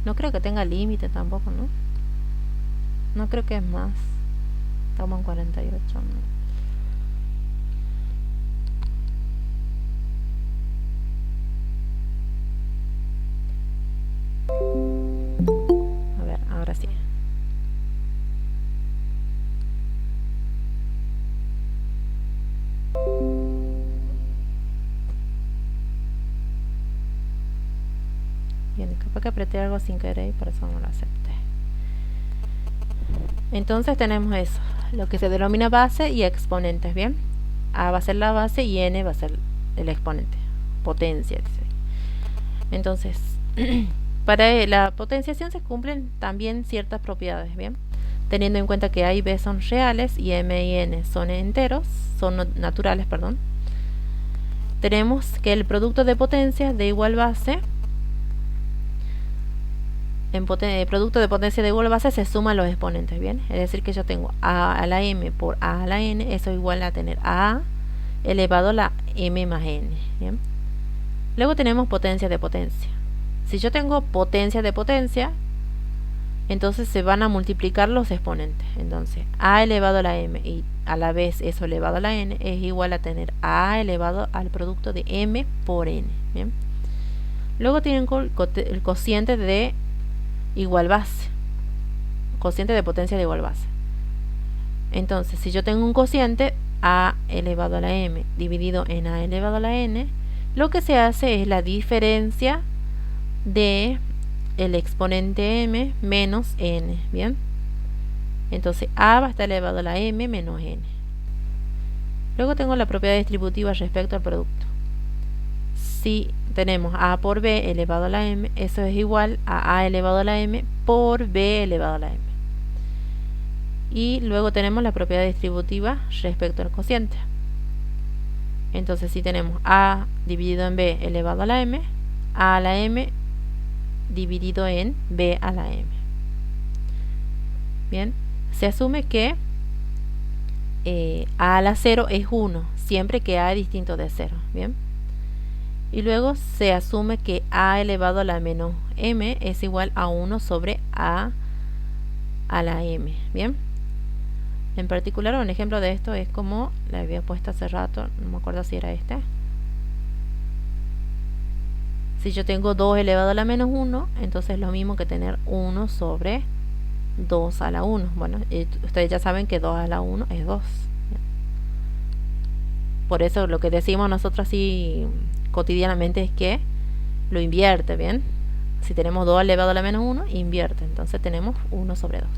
No creo que tenga límite tampoco, ¿no? No creo que es más. Estamos en 48, ¿no? A ver, ahora sí. Bien, capaz que apreté algo sin querer y por eso no lo acepté. Entonces tenemos eso, lo que se denomina base y exponentes, ¿bien? A va a ser la base y N va a ser el exponente, potencia, dice. Entonces, para la potenciación se cumplen también ciertas propiedades, ¿bien? Teniendo en cuenta que A y B son reales y M y N son enteros, son naturales, perdón. Tenemos que el producto de potencias de igual base, en producto de potencia de igual base se suman los exponentes, ¿bien? Es decir, que yo tengo A a la M por A a la N, eso es igual a tener A elevado a la M más N, ¿bien? Luego tenemos potencia de potencia. Si yo tengo potencia de potencia, entonces se van a multiplicar los exponentes. Entonces a elevado a la m y a la vez eso elevado a la n es igual a tener a elevado al producto de m por n. ¿Bien? Luego tienen el cociente de igual base, cociente de potencia de igual base. Entonces, si yo tengo un cociente a elevado a la m dividido en a elevado a la n, lo que se hace es la diferencia de el exponente m menos n. Bien, entonces a va a estar elevado a la m menos n. Luego tengo la propiedad distributiva respecto al producto. Si tenemos a por b elevado a la m, eso es igual a elevado a la m por b elevado a la m. Y luego tenemos la propiedad distributiva respecto al cociente. Entonces si tenemos a dividido en b elevado a la m, a la m dividido en b a la m. Bien, se asume que a la 0 es 1, siempre que a es distinto de 0. Bien, y luego se asume que a elevado a la menos m es igual a 1 sobre a la m. Bien, en particular un ejemplo de esto es como la había puesto hace rato, no me acuerdo si era este. Si yo tengo 2 elevado a la menos 1, entonces es lo mismo que tener 1 sobre 2 a la 1. Bueno, ustedes ya saben que 2 a la 1 es 2. Por eso lo que decimos nosotros así cotidianamente es que lo invierte, ¿bien? Si tenemos 2 elevado a la menos 1, invierte. Entonces tenemos 1 sobre 2.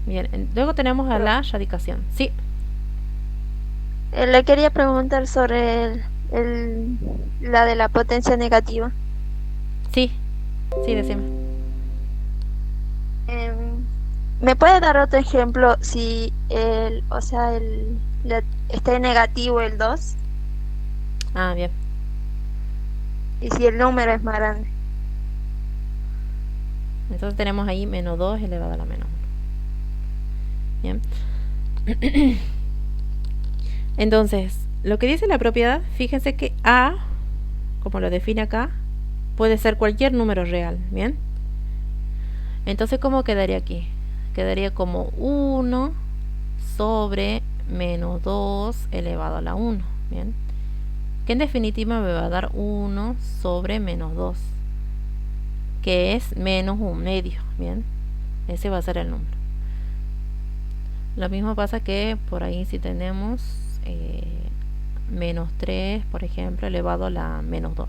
Bien, luego tenemos a la radicación. Sí. Le quería preguntar sobre la de la potencia negativa. Sí, decime. ¿Me puede dar otro ejemplo si está en negativo el 2? Ah, bien. Y si el número es más grande. Entonces tenemos ahí menos 2 elevado a la menos 1. Bien. Entonces, lo que dice la propiedad, fíjense que a, como lo define acá, puede ser cualquier número real. Bien. Entonces, ¿cómo quedaría aquí? Quedaría como 1 sobre menos 2 elevado a la 1. Bien, que en definitiva me va a dar 1 sobre menos 2, que es menos 1/2. Bien, ese va a ser el número. Lo mismo pasa que por ahí si tenemos menos 3, por ejemplo, elevado a la menos 2.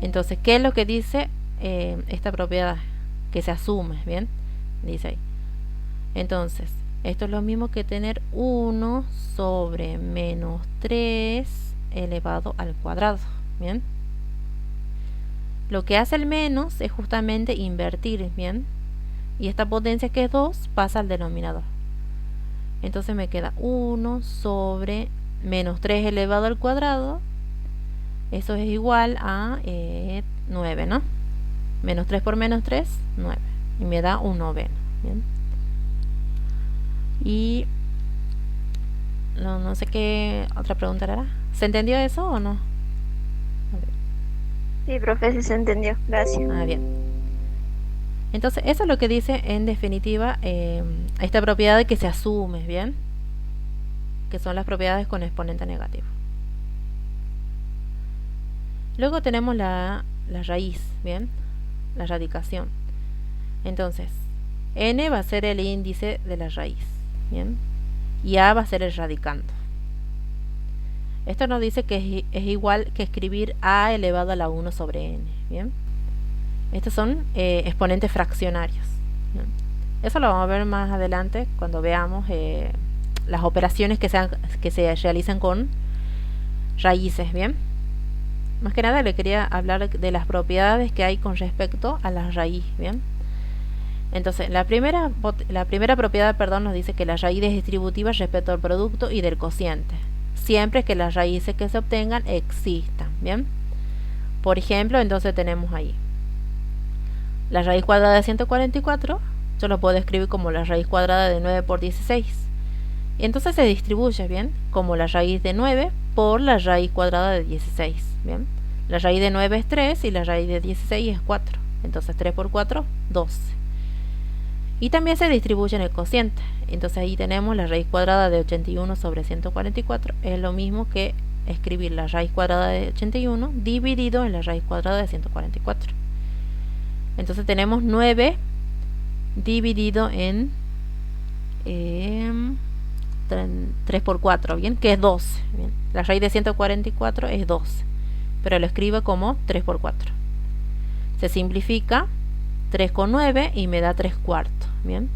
Entonces, ¿qué es lo que dice esta propiedad? Que se asume, ¿bien? Dice ahí. Entonces, esto es lo mismo que tener 1 sobre menos 3 elevado al cuadrado, ¿bien? Lo que hace el menos es justamente invertir, ¿bien? Y esta potencia que es 2 pasa al denominador. Entonces me queda 1 sobre menos 3 elevado al cuadrado. Eso es igual a 9, ¿no? Menos 3 por menos 3, 9. Y me da un noveno. ¿Bien? Y no sé qué otra pregunta era. ¿Se entendió eso o no? Sí, profe, sí se entendió. Gracias. Ah, bien. Entonces, eso es lo que dice en definitiva esta propiedad que se asume, ¿bien? Que son las propiedades con exponente negativo. Luego tenemos la raíz, ¿bien? La radicación. Entonces, n va a ser el índice de la raíz, ¿bien? Y a va a ser el radicando. Esto nos dice que es igual que escribir a elevado a la 1 sobre n, ¿bien? Estos son exponentes fraccionarios, ¿bien? Eso lo vamos a ver más adelante cuando veamos las operaciones que se realizan con raíces, ¿bien? Más que nada le quería hablar de las propiedades que hay con respecto a la raíz, ¿bien? Entonces, la primera propiedad, nos dice que la raíz es distributiva respecto al producto y del cociente, siempre que las raíces que se obtengan existan, ¿bien? Por ejemplo, entonces tenemos ahí la raíz cuadrada de 144 yo lo puedo escribir como la raíz cuadrada de 9 por 16. Y entonces se distribuye, ¿bien? Como la raíz de 9 por la raíz cuadrada de 16, ¿bien? La raíz de 9 es 3 y la raíz de 16 es 4. Entonces 3 por 4, 12. Y también se distribuye en el cociente. Entonces ahí tenemos la raíz cuadrada de 81 sobre 144. Es lo mismo que escribir la raíz cuadrada de 81 dividido en la raíz cuadrada de 144. Entonces tenemos 9 dividido en 3 por 4, ¿bien? Que es 12. ¿Bien? La raíz de 144 es 12, pero lo escribo como 3 por 4. Se simplifica 3 con 9 y me da 3 cuartos, ¿bien?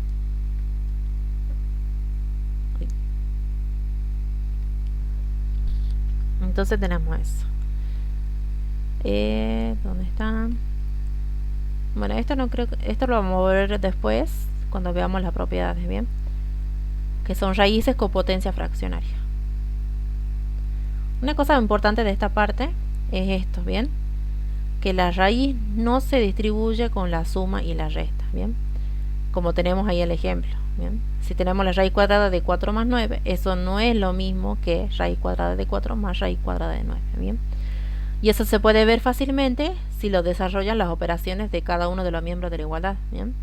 Entonces tenemos eso. ¿Dónde están? Bueno, esto no creo que, esto lo vamos a ver después cuando veamos las propiedades, ¿bien? Que son raíces con potencia fraccionaria. Una cosa importante de esta parte es esto, ¿bien? Que la raíz no se distribuye con la suma y la resta, ¿bien? Como tenemos ahí el ejemplo, ¿bien? Si tenemos la raíz cuadrada de 4 más 9, eso no es lo mismo que raíz cuadrada de 4 más raíz cuadrada de 9, ¿bien? Y eso se puede ver fácilmente si lo desarrollan las operaciones de cada uno de los miembros de la igualdad, ¿bien?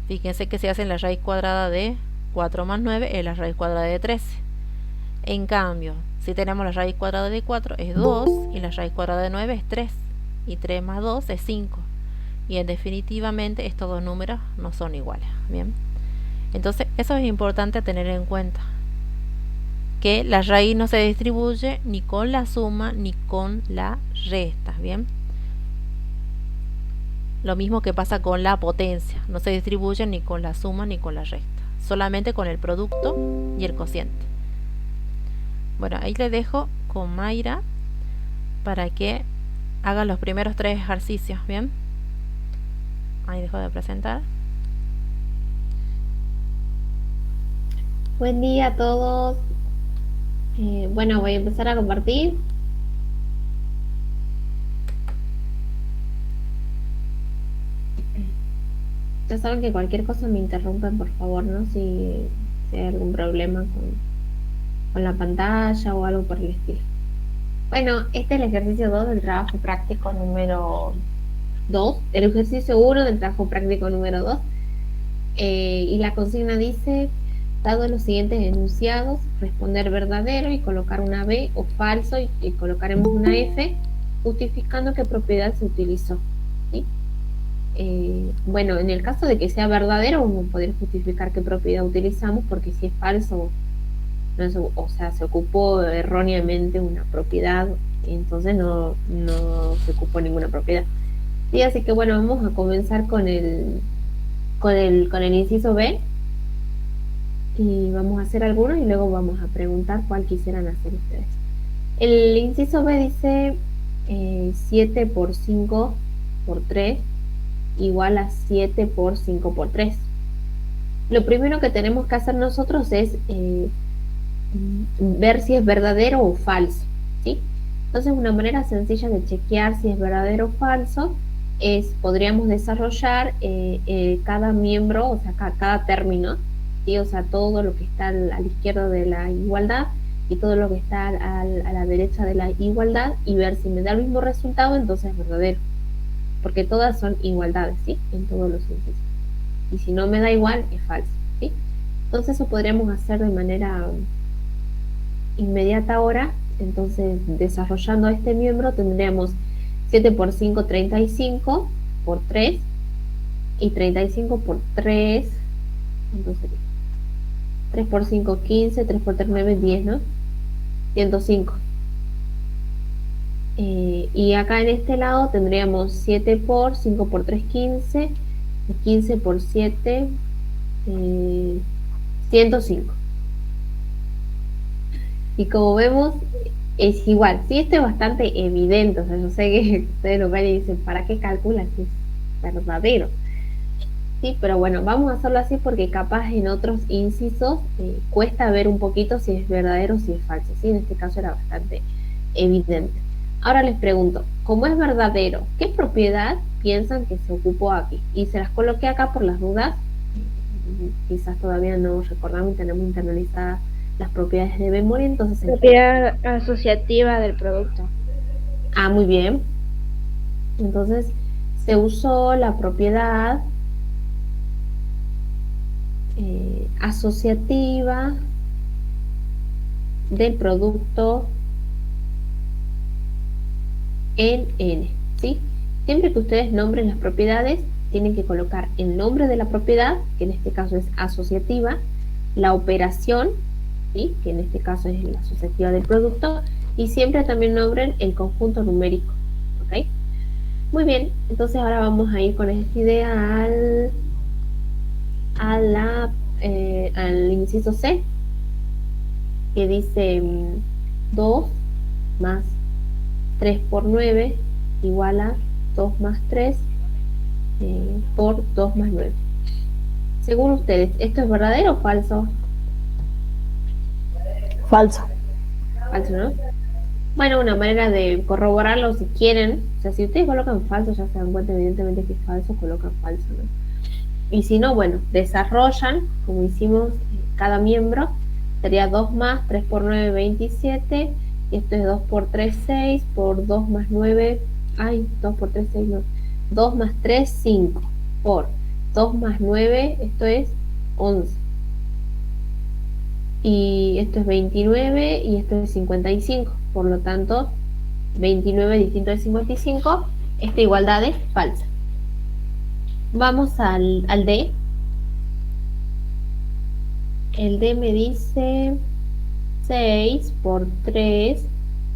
Fíjense que se hace la raíz cuadrada de 4 más 9 es la raíz cuadrada de 13. En cambio, si tenemos la raíz cuadrada de 4 es 2 y la raíz cuadrada de 9 es 3. Y 3 más 2 es 5. Y definitivamente estos dos números no son iguales, ¿bien? Entonces eso es importante tener en cuenta, que la raíz no se distribuye ni con la suma ni con la resta, ¿bien? Lo mismo que pasa con la potencia, no se distribuye ni con la suma ni con la resta, solamente con el producto y el cociente. Bueno, ahí le dejo con Mayra para que haga los primeros 3 ejercicios, ¿bien? Ahí dejo de presentar. Buen día a todos. Bueno, voy a empezar a compartir. Ya saben que cualquier cosa me interrumpen, por favor, ¿no? Si hay algún problema con la pantalla o algo por el estilo. Bueno, este es el ejercicio 2 del trabajo práctico número 2. El ejercicio 1 del trabajo práctico número 2. Y la consigna dice: dado los siguientes enunciados, responder verdadero y colocar una B, o falso y colocaremos una F, justificando qué propiedad se utilizó, ¿sí? Bueno, en el caso de que sea verdadero, vamos a poder justificar qué propiedad utilizamos, porque si es falso, o sea, se ocupó erróneamente una propiedad, entonces no se ocupó ninguna propiedad. Sí, así que bueno, vamos a comenzar con el inciso B. Y vamos a hacer algunos y luego vamos a preguntar cuál quisieran hacer ustedes. El inciso B dice 7 por 5 por 3 igual a 7 por 5 por 3. Lo primero que tenemos que hacer nosotros es ver si es verdadero o falso, ¿sí? Entonces una manera sencilla de chequear si es verdadero o falso podríamos desarrollar cada miembro, o sea, cada término, ¿sí? O sea, todo lo que está a la izquierda de la igualdad y todo lo que está a la derecha de la igualdad, y ver si me da el mismo resultado, entonces es verdadero, porque todas son igualdades, ¿sí? En todos los incisos. Y si no me da igual, es falso, ¿sí? Entonces eso podríamos hacer de manera inmediata ahora. Entonces, desarrollando este miembro, tendríamos 7 por 5, 35 por 3, y 35 por 3, entonces 3 por 5, 15, 3 por 3, 9, 10, ¿no? 105. Y acá en este lado tendríamos 7 por 5 por 3, 15, y 15 por 7, 105. Y como vemos, es igual. Sí, esto es bastante evidente. O sea, yo sé que ustedes lo ven y dicen, ¿para qué calculas si es verdadero? Sí, pero bueno, vamos a hacerlo así porque capaz en otros incisos cuesta ver un poquito si es verdadero o si es falso. Sí, en este caso era bastante evidente. Ahora les pregunto, ¿cómo es verdadero? ¿Qué propiedad piensan que se ocupó aquí? Y se las coloqué acá por las dudas, quizás todavía no recordamos y tenemos internalizadas las propiedades de memoria, entonces... Propiedad asociativa del producto. Ah, muy bien. Entonces se usó la propiedad asociativa del producto en N, ¿sí? Siempre que ustedes nombren las propiedades, tienen que colocar el nombre de la propiedad, que en este caso es asociativa, la operación, ¿sí? Que en este caso es la asociativa del producto, y siempre también nombren el conjunto numérico, ¿ok? Muy bien, entonces ahora vamos a ir con esta idea al inciso C, que dice 2 más 3 por 9 igual a 2 más 3 por 2 más 9. Según ustedes, ¿esto es verdadero o falso? Falso. Falso, ¿no? Bueno, una manera de corroborarlo si quieren, o sea, si ustedes colocan falso, ya se dan cuenta evidentemente que es falso, colocan falso, ¿no? Y si no, bueno, desarrollan, como hicimos cada miembro, sería 2 más 3 por 9, 27, y esto es 2 por 3, 6, por 2 más 9, 2 por 3, 6, no, 2 más 3, 5, por 2 más 9, esto es 11. Y esto es 29 y esto es 55, por lo tanto 29 distinto de 55, esta igualdad es falsa. Vamos al D. El D me dice 6 por 3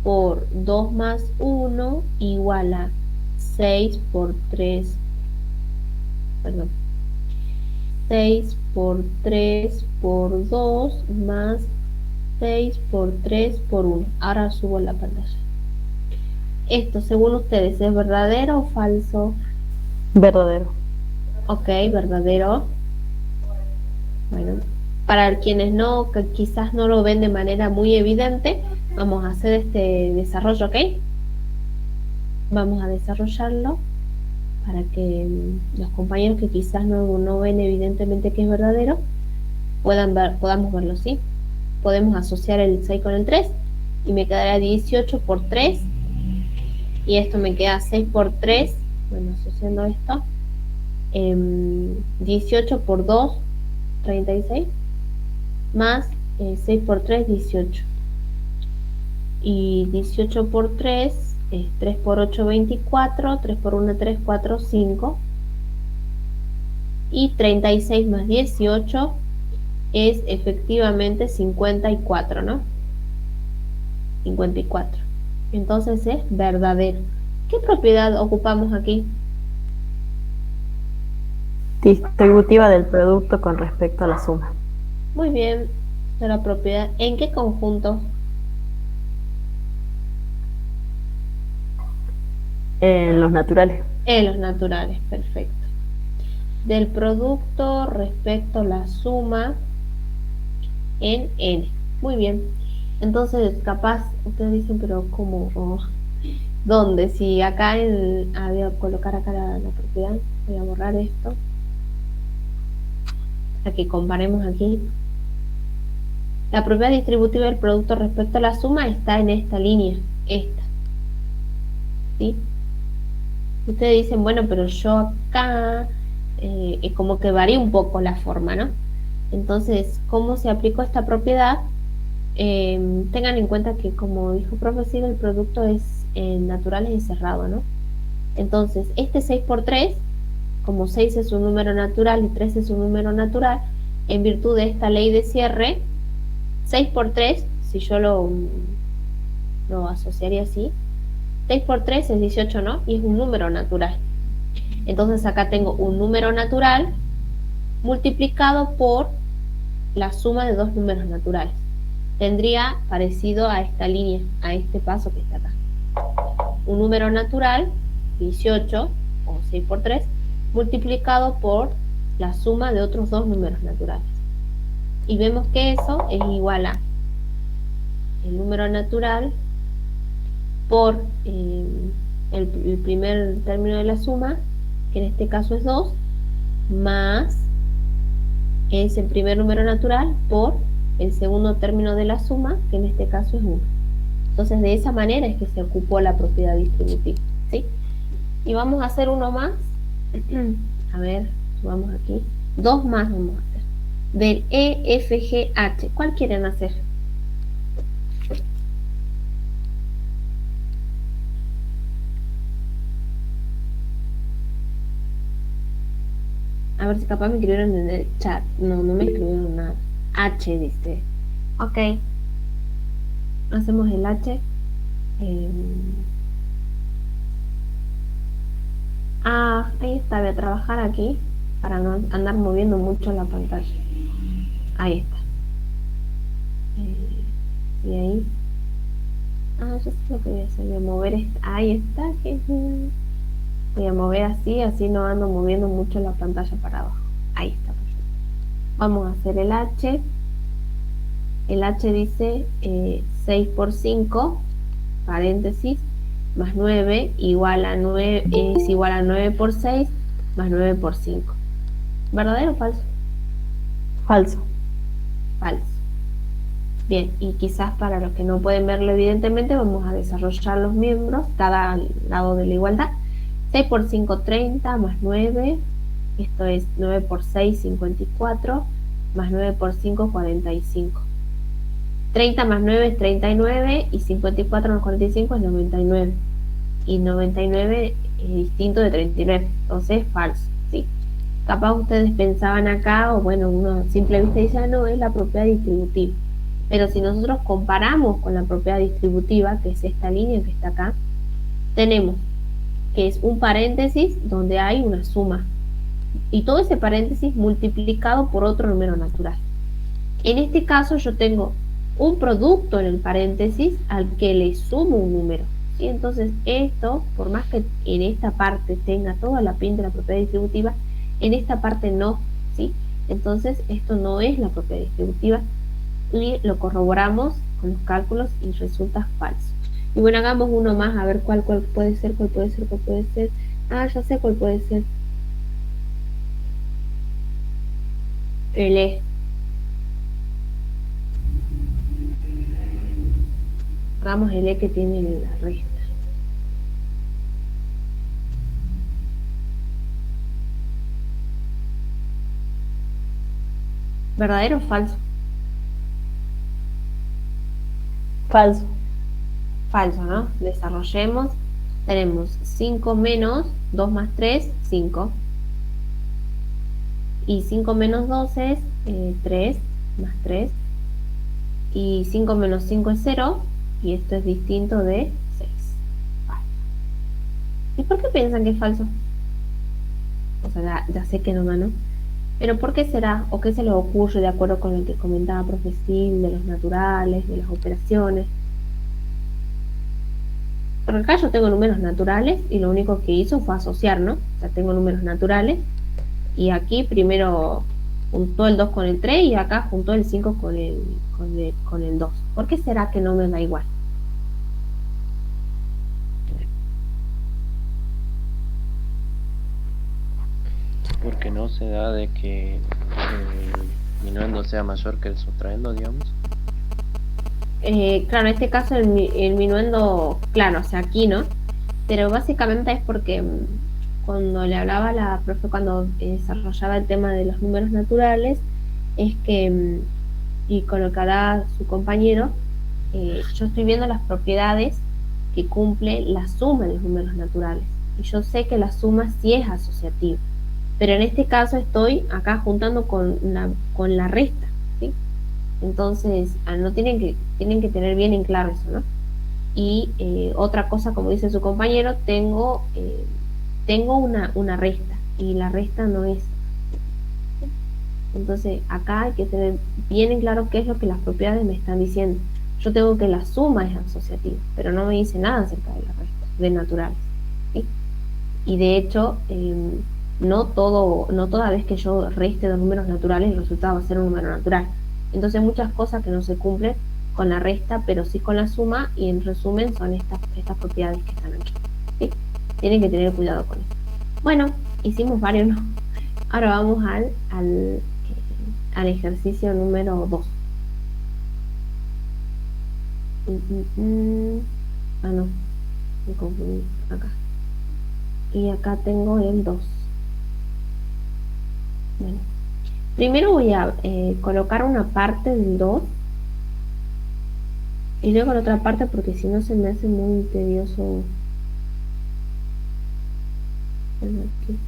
por 2 más 1 igual a 6 por 3, perdón, 6 por 3 por 2 más 6 por 3 por 1. Ahora subo la pantalla. Esto, según ustedes, ¿es verdadero o falso? Verdadero. Ok, verdadero. Bueno, para quienes no, que quizás no lo ven de manera muy evidente, vamos a hacer este desarrollo, ¿ok? Vamos a desarrollarlo para que los compañeros que quizás no ven evidentemente que es verdadero, podamos verlo, ¿sí? Podemos asociar el 6 con el 3 y me quedará 18 por 3 y esto me queda 6 por 3, bueno, asociando esto, 18 por 2, 36, más 6 por 3, 18. Y 18 por 3 es 3 por 8, 24, 3 por 1, 3, 4, 5. Y 36 más 18 es efectivamente 54, ¿no? 54. Entonces es verdadero. ¿Qué propiedad ocupamos aquí? Distributiva del producto con respecto a la suma. Muy bien, de la propiedad. ¿En qué conjunto? En los naturales. En los naturales, perfecto. Del producto respecto a la suma en N. Muy bien. Entonces, capaz, ustedes dicen, pero ¿cómo? ¿Dónde? Si acá voy a colocar acá la propiedad, voy a borrar esto. Para que comparemos aquí. La propiedad distributiva del producto respecto a la suma está en esta línea, esta. ¿Sí? Ustedes dicen, bueno, pero yo acá como que varía un poco la forma, ¿no? Entonces, ¿cómo se aplicó esta propiedad? Tengan en cuenta que, como dijo el profesor, el producto es natural y cerrado, ¿no? Entonces, este 6 por 3, como 6 es un número natural y 3 es un número natural, en virtud de esta ley de cierre, 6 por 3, si yo lo asociaría así, 6 por 3 es 18, ¿no? Y es un número natural. Entonces acá tengo un número natural multiplicado por la suma de dos números naturales. Tendría parecido a esta línea, a este paso que está acá. Un número natural, 18, o 6 por 3, multiplicado por la suma de otros dos números naturales. Y vemos que eso es igual a el número natural por el primer término de la suma, que en este caso es 2, más es el primer número natural por el segundo término de la suma, que en este caso es 1. Entonces, de esa manera es que se ocupó la propiedad distributiva, ¿sí? Y vamos a hacer uno más. A ver, vamos aquí. 2 más vamos a hacer. Del EFGH. ¿Cuál quieren hacer? A ver si capaz me escribieron en el chat. No, no me escribieron nada. H dice. Ok. Hacemos el H. Ahí está. Voy a trabajar aquí para no andar moviendo mucho la pantalla. Ahí está. Y ahí. Ya sé lo que voy a hacer. Voy a mover. Ahí está. Genial. Voy a mover así no ando moviendo mucho la pantalla para abajo. Ahí está, perfecto. Vamos a hacer el H. El H dice 6 por 5, paréntesis, más 9, igual a 9, es igual a 9 por 6, más 9 por 5. ¿Verdadero o falso? Falso. Falso. Bien, y quizás para los que no pueden verlo evidentemente, vamos a desarrollar los miembros, cada lado de la igualdad. 6 por 5, 30, más 9, esto es 9 por 6, 54, más 9 por 5, 45. 30 más 9 es 39, y 54 más 45 es 99. Y 99 es distinto de 39, entonces es falso, ¿sí? Capaz ustedes pensaban acá, o bueno, uno a simple vista dice, no, es la propiedad distributiva. Pero si nosotros comparamos con la propiedad distributiva, que es esta línea que está acá, tenemos que es un paréntesis donde hay una suma, y todo ese paréntesis multiplicado por otro número natural. En este caso yo tengo un producto en el paréntesis al que le sumo un número, ¿sí? Entonces esto, por más que en esta parte tenga toda la pinta de la propiedad distributiva, en esta parte no, ¿sí? Entonces esto no es la propiedad distributiva, y lo corroboramos con los cálculos y resulta falso. Y bueno, hagamos uno más, a ver cuál puede ser, cuál puede ser. Ya sé cuál puede ser. El E. Hagamos el E que tiene la resta. ¿Verdadero o falso? Falso. Falso, ¿no? Desarrollemos. Tenemos 5 menos 2 más 3, 5. Y 5 menos 2 es 3 más 3. Y 5 menos 5 es 0. Y esto es distinto de 6. Vale. ¿Y por qué piensan que es falso? O sea, ya sé que no ganó. Pero ¿por qué será? ¿O qué se les ocurre de acuerdo con lo que comentaba profe Sil, de los naturales, de las operaciones? Porque acá yo tengo números naturales y lo único que hizo fue asociar, ¿no? O sea, tengo números naturales y aquí primero juntó el 2 con el 3 y acá juntó el 5 con el 2. ¿Por qué será que no me da igual? Porque no se da de que el minuendo sea mayor que el sustraendo, digamos. Claro, en este caso el minuendo, claro, o sea, aquí, ¿no? Pero básicamente es porque cuando le hablaba a la profe, cuando desarrollaba el tema de los números naturales, es que, y con lo que hará su compañero, yo estoy viendo las propiedades que cumple la suma de los números naturales. Y yo sé que la suma sí es asociativa. Pero en este caso estoy acá juntando con la resta, ¿sí? Entonces, no tienen que tener bien en claro eso, ¿no? Y otra cosa, como dice su compañero, tengo una resta, y la resta no es. Entonces, acá hay que tener bien en claro qué es lo que las propiedades me están diciendo. Yo tengo que la suma es asociativa, pero no me dice nada acerca de la resta, de naturales, ¿sí? Y de hecho, no toda vez que yo reste dos números naturales, el resultado va a ser un número natural. Entonces muchas cosas que no se cumplen con la resta, pero sí con la suma, y en resumen son estas propiedades que están aquí, ¿sí? Tienen que tener cuidado con eso. Bueno, hicimos varios, ¿no? Ahora vamos al ejercicio número 2. No, me confundí acá. Y acá tengo el 2. Bueno, primero voy a colocar una parte del 2 y luego la otra parte, porque si no se me hace muy tedioso. Bueno, aquí.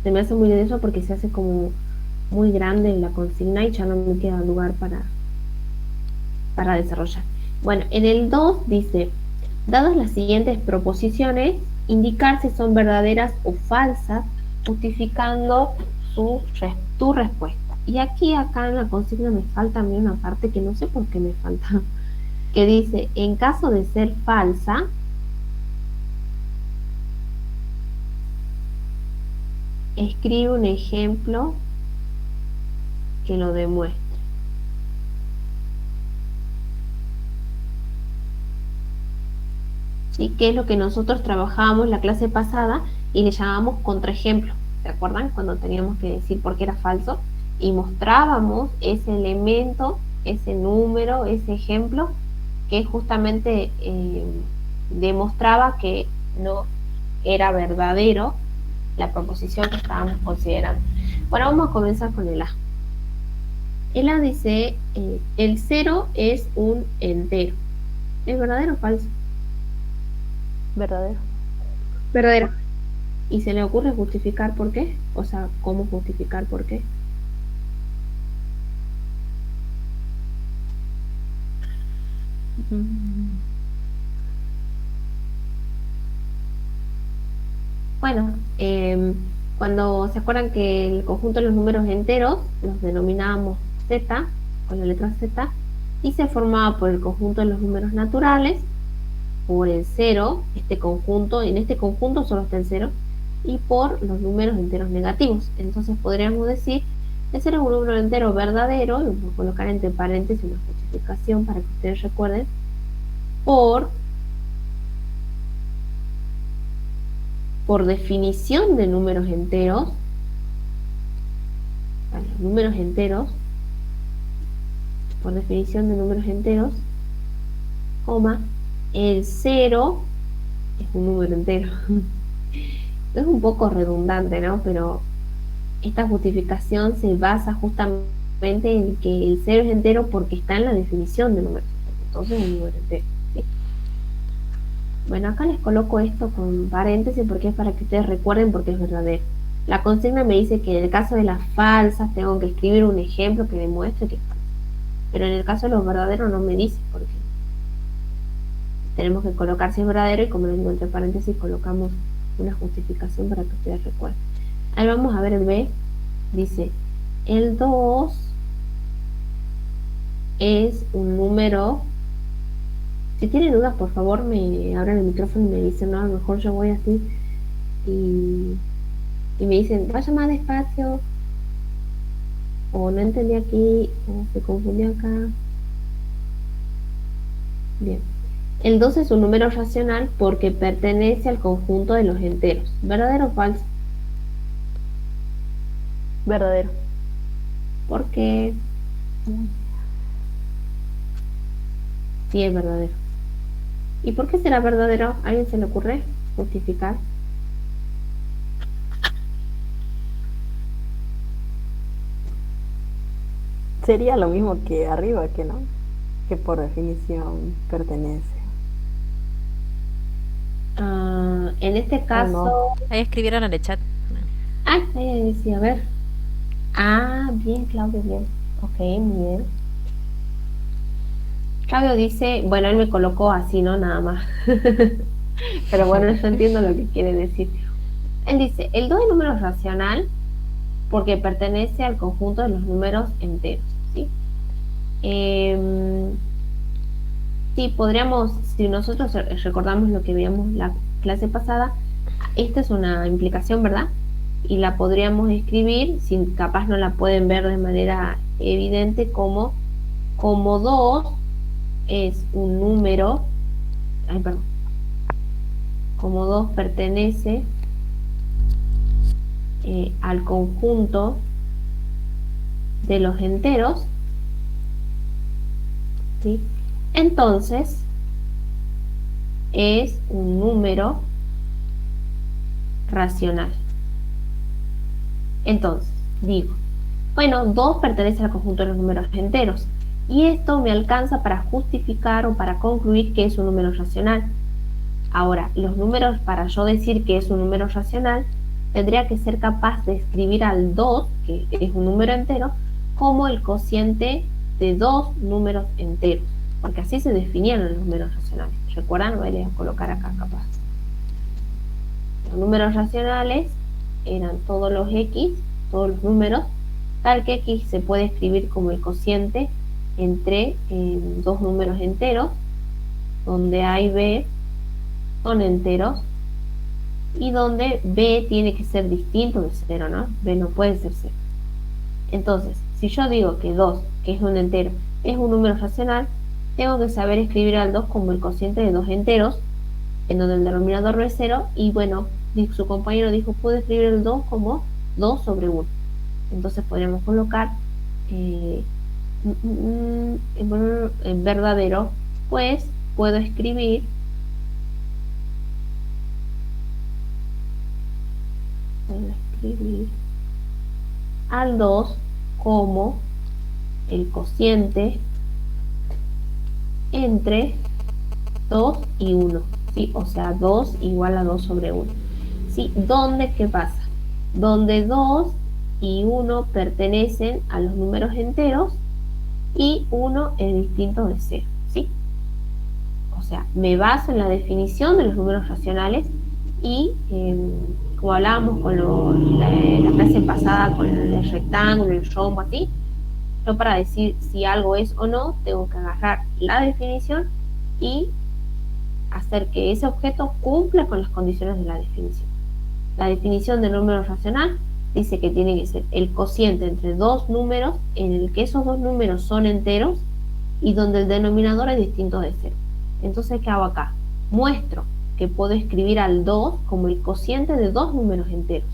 Se me hace muy tedioso porque se hace como muy grande la consigna y ya no me queda lugar para desarrollar. Bueno, en el 2 dice, dadas las siguientes proposiciones, indicar si son verdaderas o falsas, justificando tu respuesta. Y acá en la consigna me falta a mí una parte que no sé por qué me falta, que dice, en caso de ser falsa, escribe un ejemplo que lo demuestre. ¿Sí? Que es lo que nosotros trabajábamos la clase pasada y le llamamos contraejemplo. ¿Se acuerdan? Cuando teníamos que decir por qué era falso y mostrábamos ese elemento, ese número, ese ejemplo que justamente demostraba que no era verdadero la proposición que estábamos considerando. Bueno, vamos a comenzar con el A. El A dice, el 0 es un entero. ¿Es verdadero o falso? Verdadero. Verdadero. ¿Y se le ocurre justificar por qué? O sea, ¿cómo justificar por qué? Bueno, cuando se acuerdan que el conjunto de los números enteros los denominábamos Z, con la letra Z, y se formaba por el conjunto de los números naturales, por el 0, en este conjunto solo está el 0, y por los números enteros negativos. Entonces podríamos decir, el 0 es un número entero verdadero, y vamos a colocar entre paréntesis una justificación para que ustedes recuerden, por definición de números enteros, por definición de números enteros, el 0 es un número entero. Es un poco redundante, ¿no? Pero esta justificación se basa justamente en que el 0 es entero porque está en la definición de números enteros. Entonces es un número entero. ¿Sí? Bueno, acá les coloco esto con paréntesis porque es para que ustedes recuerden porque es verdadero. La consigna me dice que en el caso de las falsas tengo que escribir un ejemplo que demuestre que es falso. Pero en el caso de los verdaderos no me dice por qué. Tenemos que colocar si es verdadero y, como les digo, entre paréntesis colocamos una justificación para que ustedes recuerden. Ahí vamos a ver el B. Dice, el 2 es un número. Si tienen dudas, por favor, me abran el micrófono y me dicen, no, a lo mejor yo voy así y me dicen, vaya más despacio, o no entendí aquí, o se confundió acá. Bien. El 2 es un número racional porque pertenece al conjunto de los enteros. ¿Verdadero o falso? Verdadero. ¿Por qué? Sí, es verdadero. ¿Y por qué será verdadero? ¿A alguien se le ocurre justificar? Sería lo mismo que arriba, que no, que por definición pertenece. En este caso... Ahí escribieron en el chat. Ahí decía, a ver. Bien, Claudio, bien. Ok, muy bien. Claudio dice, bueno, él me colocó así, ¿no? Nada más. Pero bueno, yo entiendo lo que quiere decir. Él dice, el 2 es número racional porque pertenece al conjunto de los números enteros, ¿sí? Sí, podríamos, si nosotros recordamos lo que veíamos la clase pasada, esta es una implicación, ¿verdad? Y la podríamos escribir, si capaz no la pueden ver de manera evidente, como 2 es un número, como 2 pertenece al conjunto de los enteros, ¿sí? Entonces es un número racional. Entonces digo, bueno, 2 pertenece al conjunto de los números enteros, y esto me alcanza para justificar o para concluir que es un número racional. Ahora, los números, para yo decir que es un número racional, tendría que ser capaz de escribir al 2, que es un número entero, como el cociente de 2 números enteros, porque así se definían los números racionales. ¿Recuerdan? Voy a colocar acá capaz. Los números racionales eran todos los x, todos los números, tal que x se puede escribir como el cociente entre 2 números enteros, donde a y b son enteros, y donde b tiene que ser distinto de 0, ¿no? B no puede ser 0. Entonces, si yo digo que 2, que es un entero, es un número racional, tengo que saber escribir al 2 como el cociente de 2 enteros, en donde el denominador no es 0, y bueno, su compañero dijo, puedo escribir el 2 como 2 sobre 1. Entonces podríamos colocar en verdadero, pues puedo escribir al 2 como el cociente entre 2 y 1, ¿sí? O sea, 2 igual a 2 sobre 1, ¿sí? ¿Dónde qué pasa? Donde 2 y 1 pertenecen a los números enteros y 1 es distinto de 0, ¿sí? O sea, me baso en la definición de los números racionales y como hablábamos con la clase pasada con el rectángulo, el rombo, así, yo para decir si algo es o no, tengo que agarrar la definición y hacer que ese objeto cumpla con las condiciones de la definición. La definición del número racional dice que tiene que ser el cociente entre 2 números en el que esos 2 números son enteros y donde el denominador es distinto de 0. Entonces, ¿qué hago acá? Muestro que puedo escribir al 2 como el cociente de 2 números enteros,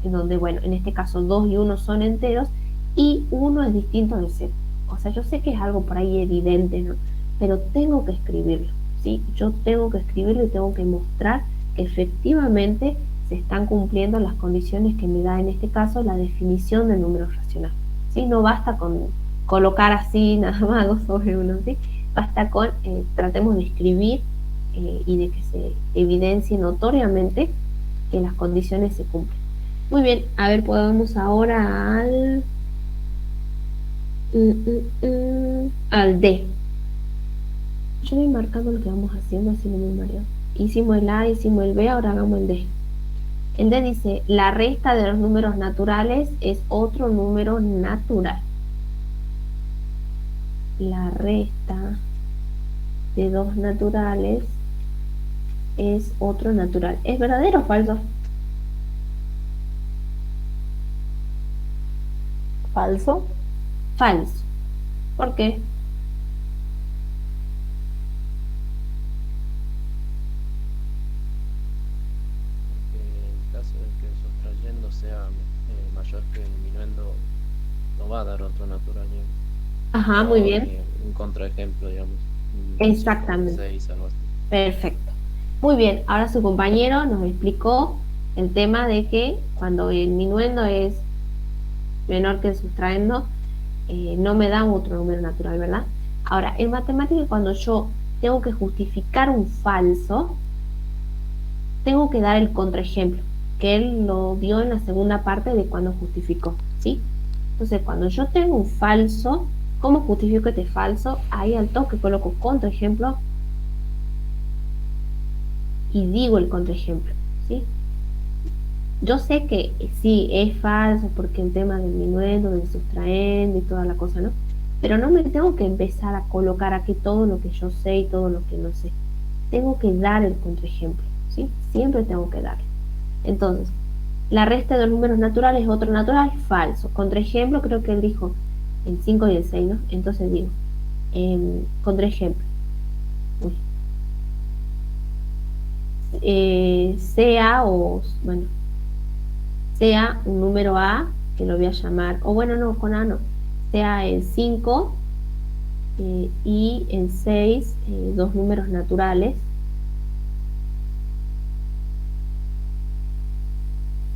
en donde, bueno, en este caso 2 y 1 son enteros y 1 es distinto de 0. O sea, yo sé que es algo por ahí evidente, ¿no? Pero tengo que escribirlo, ¿sí? Yo tengo que escribirlo y tengo que mostrar que efectivamente se están cumpliendo las condiciones que me da, en este caso, la definición del número racional, ¿sí? No basta con colocar así nada más 2 sobre 1, ¿sí? Basta con, tratemos de escribir y de que se evidencie notoriamente que las condiciones se cumplen. Muy bien, a ver, podemos ahora al D. Yo voy marcando lo que vamos haciendo, así no me mareo. Hicimos el A, hicimos el B, ahora hagamos el D. El D dice, la resta de los números naturales es otro número natural. La resta de 2 naturales es otro natural. ¿Es verdadero o falso? Falso. Falso. ¿Por qué? En caso de que el sustrayendo sea mayor que el diminuendo, no va a dar otro natural. Ajá, muy bien. Un contraejemplo, digamos. Exactamente. 6, algo así. Perfecto. Muy bien, ahora su compañero nos explicó el tema de que cuando el minuendo es menor que el sustraendo, no me da otro número natural, ¿verdad? Ahora, en matemática, cuando yo tengo que justificar un falso, tengo que dar el contraejemplo, que él lo dio en la segunda parte de cuando justificó, ¿sí? Entonces, cuando yo tengo un falso, ¿cómo justifico este falso? Ahí al toque coloco contraejemplo y digo el contraejemplo, ¿sí? Yo sé que sí es falso porque el tema del minuendo, del sustraendo y toda la cosa, ¿no? Pero no me tengo que empezar a colocar aquí todo lo que yo sé y todo lo que no sé. Tengo que dar el contraejemplo, ¿sí? Siempre tengo que darlo. Entonces, la resta de los números naturales es otro natural, falso. Contraejemplo, creo que él dijo el 5 y el 6, ¿no? Entonces digo, contraejemplo. sea bueno, sea un número A, que lo voy a llamar, o bueno, no, con A no, sea el 5 y el 6, dos números naturales.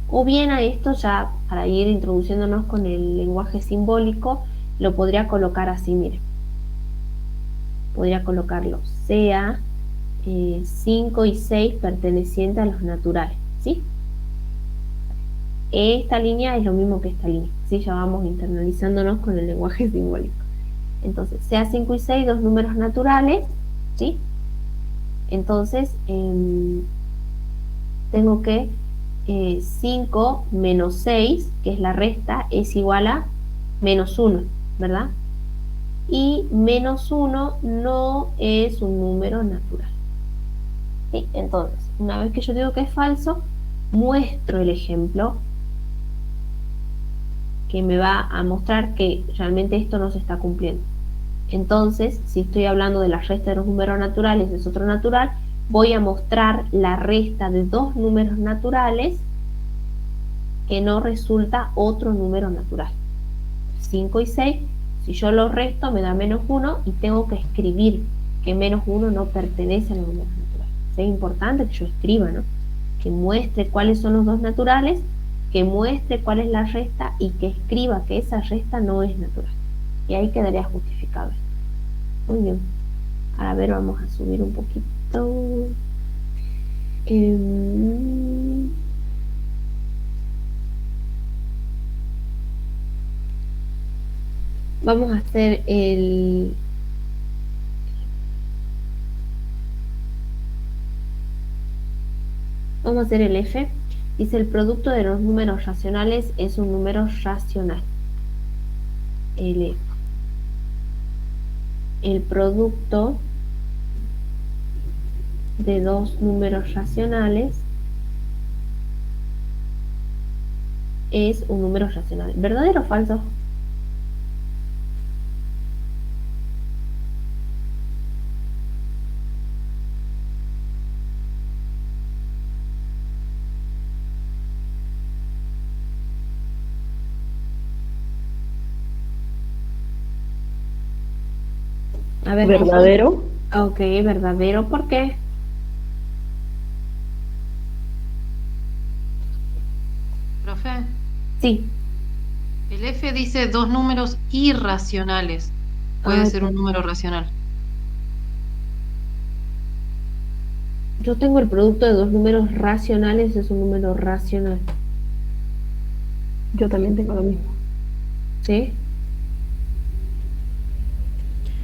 O bien a esto ya, para ir introduciéndonos con el lenguaje simbólico, lo podría colocar así, miren. Podría colocarlo sea 5 y 6 perteneciente a los naturales, ¿sí? Esta línea es lo mismo que esta línea, ¿sí? Ya vamos internalizándonos con el lenguaje simbólico. Entonces, sea 5 y 6, dos números naturales, ¿sí? Entonces, tengo que 5 menos 6, que es la resta, es igual a menos 1, ¿verdad? Y menos 1 no es un número natural. ¿Sí? Entonces, una vez que yo digo que es falso, muestro el ejemplo que me va a mostrar que realmente esto no se está cumpliendo. Entonces, si estoy hablando de la resta de los números naturales, es otro natural, voy a mostrar la resta de dos números naturales que no resulta otro número natural. 5 y 6, si yo los resto me da menos 1 y tengo que escribir que menos 1 no pertenece a los números naturales. Es importante que yo escriba, ¿no? Que muestre cuáles son los dos naturales, que muestre cuál es la resta y que escriba que esa resta no es natural. Y ahí quedaría justificado esto. Muy bien. Ahora, a ver, vamos a subir un poquito. Vamos a hacer el F. Dice: el producto de los números racionales es un número racional. El F. El producto de dos números racionales es un número racional. ¿Verdadero o falso? A ver, ¿Verdadero? ok, verdadero. ¿Por qué? Profe, Sí. el F dice dos números irracionales. Puede ser un número racional. Yo tengo el producto de dos números racionales, es un número racional. Yo también tengo lo mismo. ¿Sí?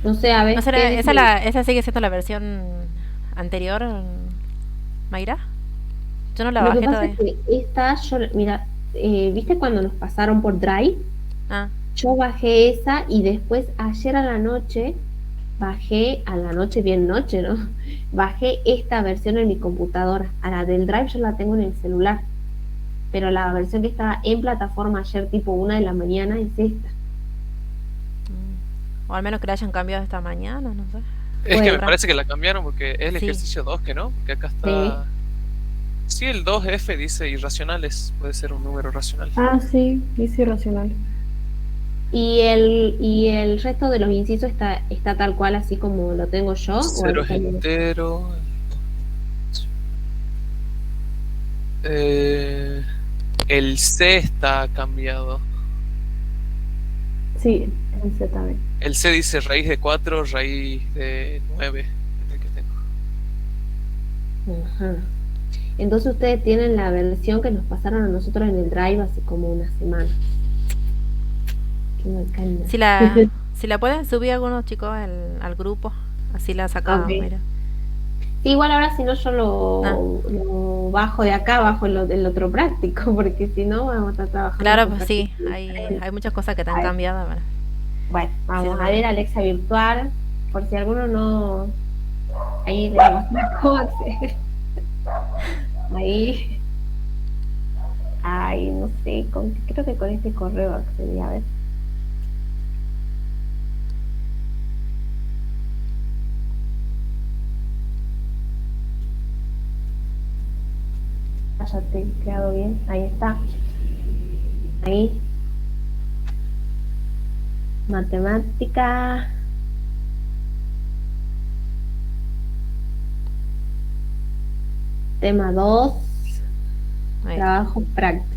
No sé, a ver. ¿No será, esa sigue siendo la versión anterior, Mayra? Yo no la Lo que bajé pasa todavía. es que esta, mira, ¿viste cuando nos pasaron por Drive? Ah, Yo bajé esa y después ayer a la noche, bien noche, ¿no? Bajé esta versión en mi computadora. A la del Drive yo la tengo en el celular. Pero la versión que estaba en plataforma ayer tipo 1 de la mañana es esta. o al menos que la hayan cambiado esta mañana, no sé. Es Bueno, que me parece que la cambiaron porque es el Sí. ejercicio 2, que no, porque acá está. Sí, el 2F dice irracionales, puede ser un número racional. Ah, sí, dice irracional. Y el resto de los incisos está tal cual así como lo tengo yo. ¿O Cero es hay cambios? entero. El C está cambiado. Sí, el Z también. El C dice raíz de 4, raíz de 9. Es el que tengo. Ajá. Entonces ustedes tienen la versión que nos pasaron a nosotros en el Drive hace como una semana. Qué bacana. Si la pueden subir algunos chicos al grupo, así la sacamos, Ok. mira. Sí, igual ahora si no yo lo bajo de acá, bajo el otro práctico, porque si no vamos a estar trabajando. Claro, con pues sí, práctico. hay muchas cosas que están Ay. cambiadas. Bueno, vamos Sí, a ver Alexa virtual, por si alguno no... Ahí le vamos a cómo acceder. Ahí. Ay, no sé, creo que con este correo accedí, a ver. haya quedado bien. Ahí está. Ahí. Matemática. Tema 2. Ahí está. Trabajo práctico.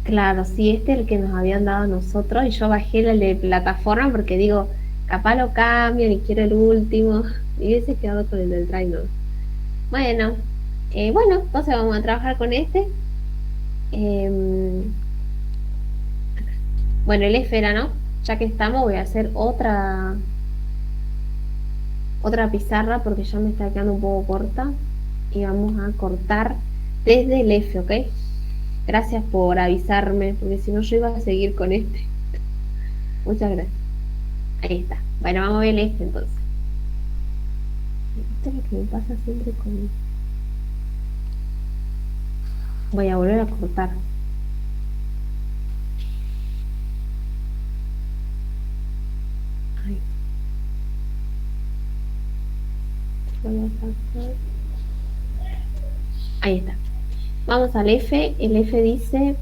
Claro, sí, este es el que nos habían dado a nosotros y yo bajé el de plataforma porque digo, capaz lo cambian y quiero el último y hubiese quedado con el del Drive, ¿no? Bueno, entonces vamos a trabajar con este. Em, bueno, el F era, ¿no? Ya que estamos voy a hacer otra pizarra porque ya me está quedando un poco corta y vamos a cortar desde el F, ¿ok? Gracias por avisarme porque si no yo iba a seguir con este. Muchas gracias. Ahí está. Bueno, vamos a ver el F entonces. Esto es lo que me pasa siempre con... Voy a volver a cortar. Ay. Voy a sacar. Ahí está. Vamos al F. El F dice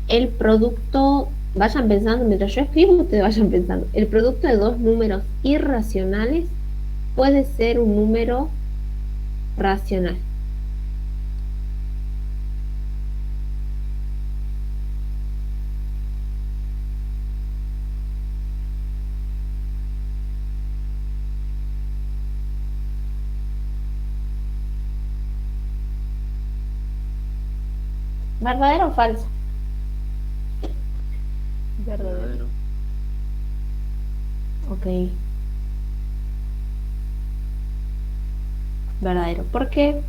el producto. Vayan pensando, mientras yo escribo, ustedes vayan pensando. El producto de dos números irracionales puede ser un número racional. ¿Verdadero o falso? Verdadero. Ok. Verdadero. ¿Por qué?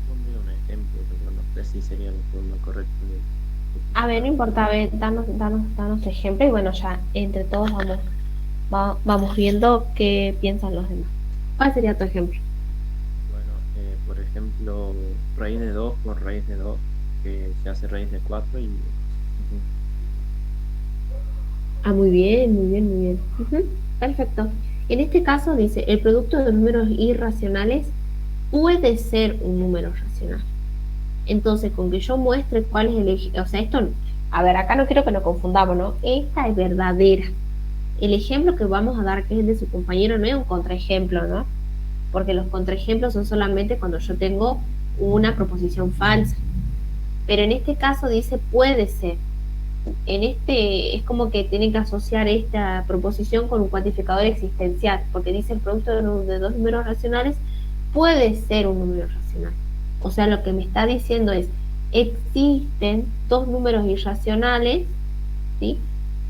Ponme un ejemplo, pero no sé si sería la forma correcta de... A ver, no importa, a ver, danos ejemplo y bueno, ya entre todos vamos viendo qué piensan los demás. ¿Cuál sería tu ejemplo? Bueno, por ejemplo, raíz de 2 por raíz de 2, que se hace raíz de 4 y... Ah, muy bien, muy bien, muy bien. Ujú, perfecto. En este caso dice, el producto de números irracionales puede ser un número racional. Entonces, con que yo muestre cuál es o sea, esto, a ver, acá no quiero que nos confundamos, ¿no? Esta es verdadera. El ejemplo que vamos a dar, que es el de su compañero, no es un contraejemplo, ¿no? Porque los contraejemplos son solamente cuando yo tengo una proposición falsa. Pero en este caso dice puede ser. En este es como que tienen que asociar esta proposición con un cuantificador existencial, porque dice el producto de dos números racionales puede ser un número racional. O sea, lo que me está diciendo es, existen dos números irracionales, ¿sí?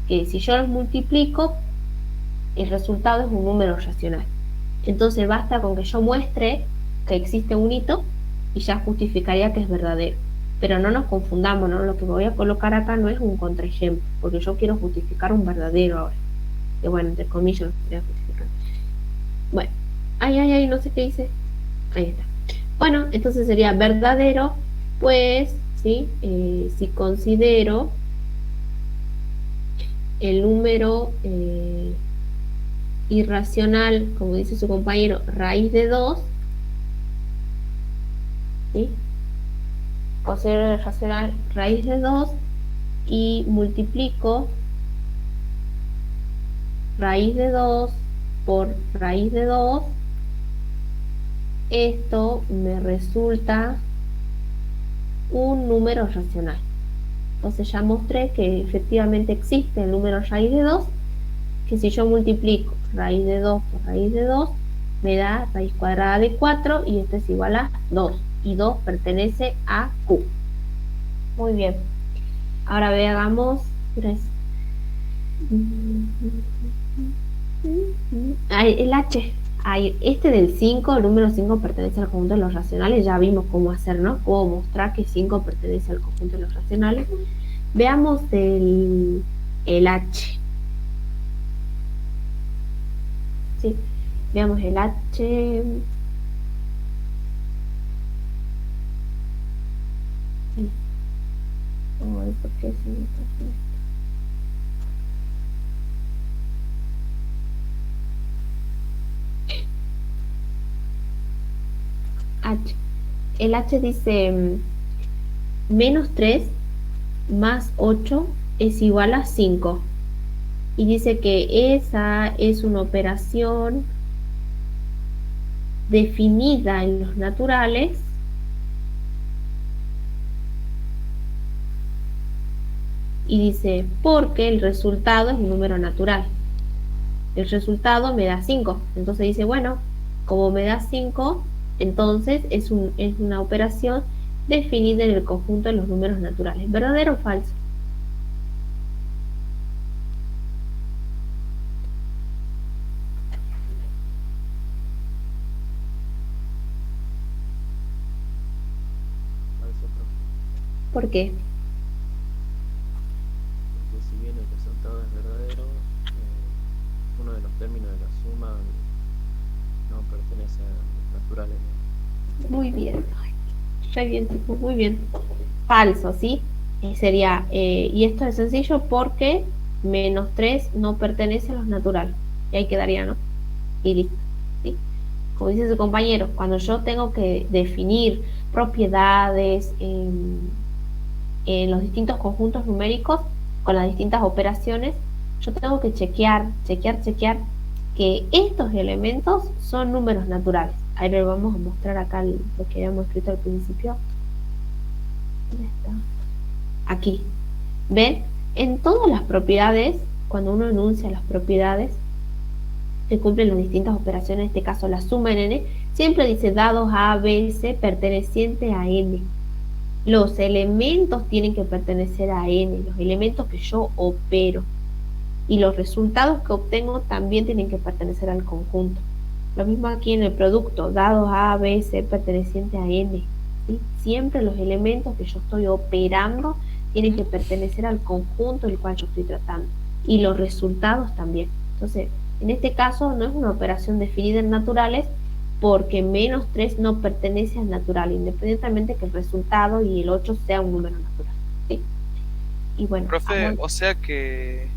Que si yo los multiplico, el resultado es un número racional. Entonces basta con que yo muestre que existe un hito y ya justificaría que es verdadero. Pero no nos confundamos, ¿no? Lo que voy a colocar acá no es un contraejemplo, porque yo quiero justificar un verdadero ahora. Que bueno, entre comillas, lo estoy justificando. Bueno, no sé qué dice. Ahí está. Bueno, entonces sería verdadero, pues, ¿sí? Si considero el número irracional, como dice su compañero, raíz de 2, ¿sí? Considero irracional raíz de 2 y multiplico raíz de 2 por raíz de 2, esto me resulta un número racional. Entonces ya mostré que efectivamente existe el número raíz de 2, que si yo multiplico raíz de 2 por raíz de 2, me da raíz cuadrada de 4 y esto es igual a 2. Y 2 pertenece a Q. Muy bien. Ahora veamos 3. El H. Este del 5, el número 5 pertenece al conjunto de los racionales. Ya vimos cómo hacer, ¿no? Cómo mostrar que 5 pertenece al conjunto de los racionales. Veamos el H. Sí, veamos el H. por qué se me está haciendo esto. H. El H dice menos 3 más 8 es igual a 5. Y dice que esa es una operación definida en los naturales y dice porque el resultado es un número natural. El resultado me da 5. Entonces dice, bueno, como me da 5, entonces es una operación definida en el conjunto de los números naturales. ¿Verdadero o falso? Falso, profe. ¿Por qué? Porque si bien el resultado es verdadero, uno de los términos de la suma no pertenece a los naturales. Muy bien. Ay, re bien, chicos, muy bien. Falso, ¿sí? Sería, y esto es sencillo porque menos 3 no pertenece a los naturales. Y ahí quedaría, ¿no? Y listo, ¿sí? Como dice su compañero, cuando yo tengo que definir propiedades en los distintos conjuntos numéricos con las distintas operaciones, yo tengo que chequear que estos elementos son números naturales. Ahí lo vamos a mostrar acá lo que habíamos escrito al principio. ¿Dónde está? Aquí. ¿Ven? En todas las propiedades, cuando uno enuncia las propiedades, se cumplen las distintas operaciones, en este caso la suma en n, siempre dice dados A, B, C perteneciente a n. Los elementos tienen que pertenecer a n, los elementos que yo opero. Y los resultados que obtengo también tienen que pertenecer al conjunto. Lo mismo aquí en el producto, dados A, B, C perteneciente a n. ¿Sí? Siempre los elementos que yo estoy operando tienen que pertenecer al conjunto del cual yo estoy tratando. Y los resultados también. Entonces, en este caso no es una operación definida en naturales porque menos 3 no pertenece al natural, independientemente que el resultado y el 8 sea un número natural. ¿Sí? Y bueno, Profe, o sea que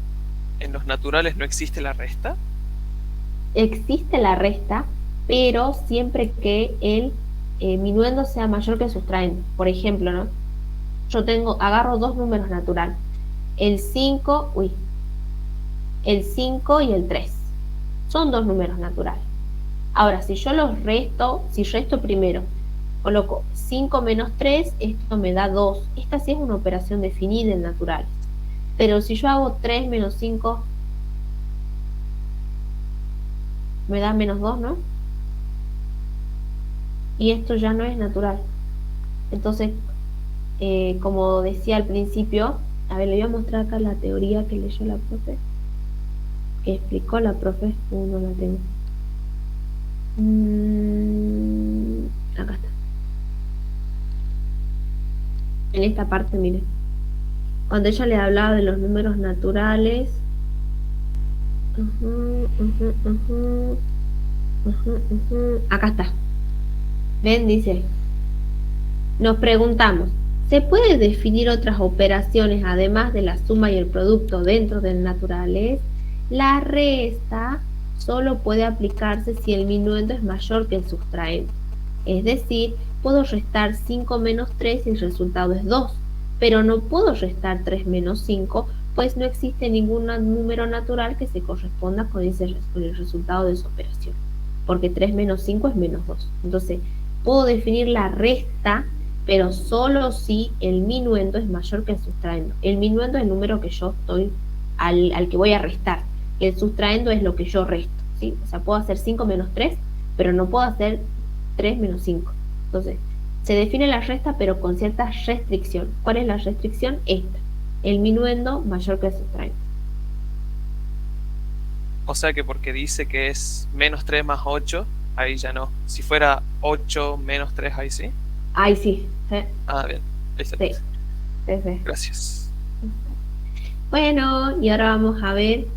en los naturales no existe la resta. existe la resta, pero siempre que el minuendo sea mayor que el sustraendo. Por ejemplo, ¿no? Yo agarro dos números naturales, el 5 y el 3. Son dos números naturales. Ahora, si yo los resto, si resto primero, coloco 5 menos 3, esto me da 2. Esta sí es una operación definida en naturales. Pero si yo hago 3 menos 5, me da menos 2, ¿no? Y esto ya no es natural. Entonces, como decía al principio, a ver, le voy a mostrar acá la teoría que leyó la profe, que explicó la profe. No la tengo. Acá está. En esta parte, miren. Cuando ella le hablaba de los números naturales. Acá está. ¿Ven? Dice. Nos preguntamos, ¿se puede definir otras operaciones además de la suma y el producto dentro del naturales? La resta solo puede aplicarse si el minuendo es mayor que el sustraendo. Es decir, puedo restar 5 menos 3 y el resultado es 2, pero no puedo restar 3 menos 5, pues no existe ningún número natural que se corresponda con el resultado de esa operación, porque 3 menos 5 es menos 2. Entonces, puedo definir la resta, pero solo si el minuendo es mayor que el sustraendo. El minuendo es el número que yo estoy al que voy a restar. El sustraendo es lo que yo resto, ¿sí? O sea, puedo hacer 5 menos 3, pero no puedo hacer 3 menos 5. Entonces, se define la resta, pero con cierta restricción. ¿Cuál es la restricción? Esta. El minuendo mayor que el sustraendo. O sea que porque dice que es menos 3 más 8, ahí ya no. Si fuera 8 menos 3, ahí sí. Ahí sí. Ah, bien. Listo. Sí. Sí. Gracias. Bueno, y ahora vamos a ver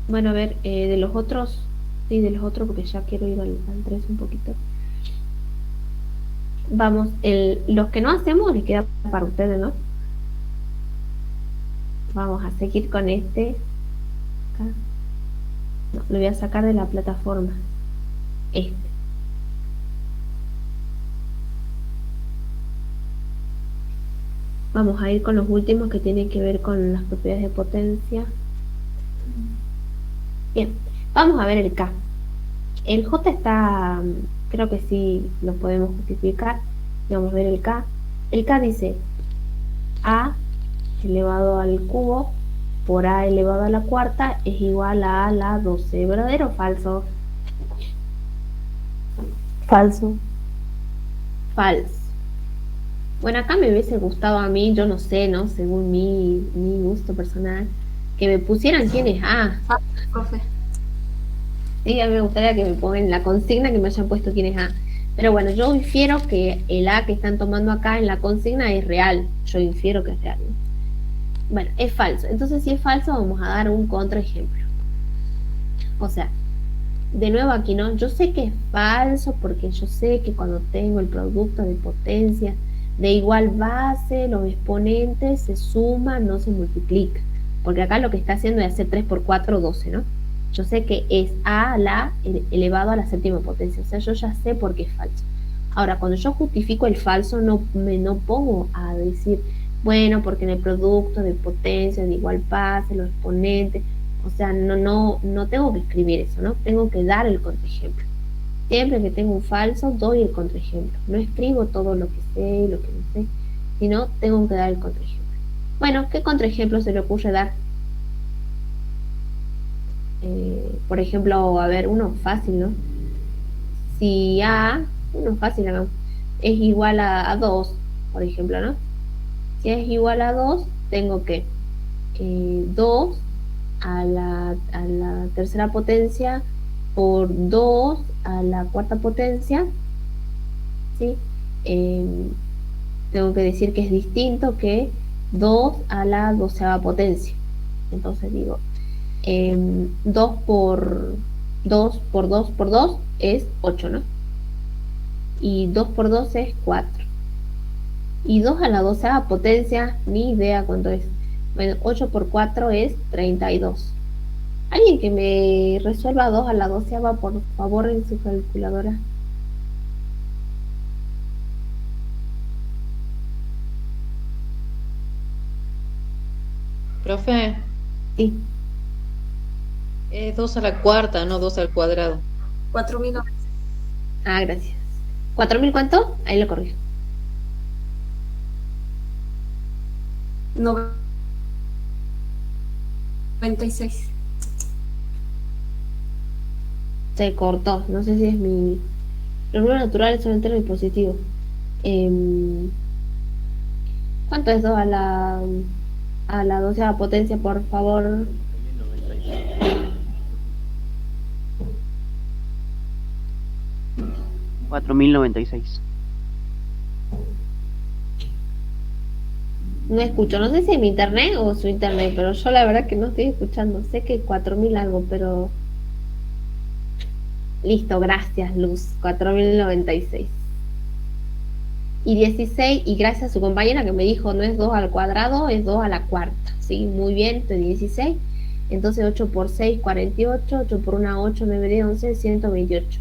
bueno, a ver, de los otros, sí, de los otros, porque ya quiero ir al 3 un poquito. Vamos, los que no hacemos les queda para ustedes, ¿no? Vamos a seguir con este. Acá. No, lo voy a sacar de la plataforma. Este. Vamos a ir con los últimos que tienen que ver con las propiedades de potencia. Bien, vamos a ver el K. El J está, creo que sí lo podemos justificar. Vamos a ver el K. El K dice A elevado al cubo por A elevado a la cuarta es igual a la 12. ¿Verdadero o falso? Falso. Falso. Bueno, acá me hubiese gustado a mí, yo no sé, ¿no? Según mi gusto personal, que me pusieran quién es A. Profe. Sí, a mí me gustaría que me pongan en la consigna que me hayan puesto quién es A. Pero bueno, yo infiero que el A que están tomando acá en la consigna es real. Yo infiero que es real, ¿no? Bueno, es falso. Entonces, si es falso, vamos a dar un contraejemplo. O sea, de nuevo aquí, ¿no? Yo sé que es falso porque yo sé que cuando tengo el producto de potencia de igual base, los exponentes se suman, no se multiplican. Porque acá lo que está haciendo es hacer 3 por 4, 12, ¿no? Yo sé que es A elevado a la séptima potencia. O sea, yo ya sé por qué es falso. Ahora, cuando yo justifico el falso, no pongo a decir, bueno, porque en el producto de potencia de igual base, los exponentes, o sea, no tengo que escribir eso, ¿no? Tengo que dar el contraejemplo. Siempre que tengo un falso, doy el contraejemplo. No escribo todo lo que sé y lo que no sé, sino tengo que dar el contraejemplo. Bueno, ¿qué contraejemplo se le ocurre dar? Por ejemplo, a ver, uno fácil, ¿no? Si A, uno fácil acá, es igual a 2, por ejemplo, ¿no? Si es igual a 2, tengo que 2 a la tercera potencia por 2 a la cuarta potencia, ¿sí? Tengo que decir que es distinto que 2 a la 12ª potencia. Entonces digo, 2 por 2 por 2 por 2 es 8, ¿no? Y 2 por 2 es 4. Y 2 a la 12ª potencia, ni idea cuánto es. Bueno, 8 por 4 es 32. Alguien que me resuelva 2 a la 12ª, por favor, en su calculadora. Profe, Sí. es 2 a la cuarta, no 2 al cuadrado. 4.000. Ah, gracias. ¿4.000 cuánto? Ahí lo corrijo. 96. Se cortó. No sé si es mi... Los números naturales son enteros y positivos. ¿Cuánto es 2 a la 12ª potencia, por favor? 4096. No escucho, no sé si es mi internet o su internet, pero yo la verdad que no estoy escuchando. Sé que 4.000 algo, pero... Listo, gracias, Luz. 4.096. Y 16, y gracias a su compañera que me dijo, no es 2 al cuadrado, es 2 a la cuarta. Sí, muy bien, estoy 16. Entonces 8 por 6, 48. 8 por 1, 8, 9, 10, 11, 128.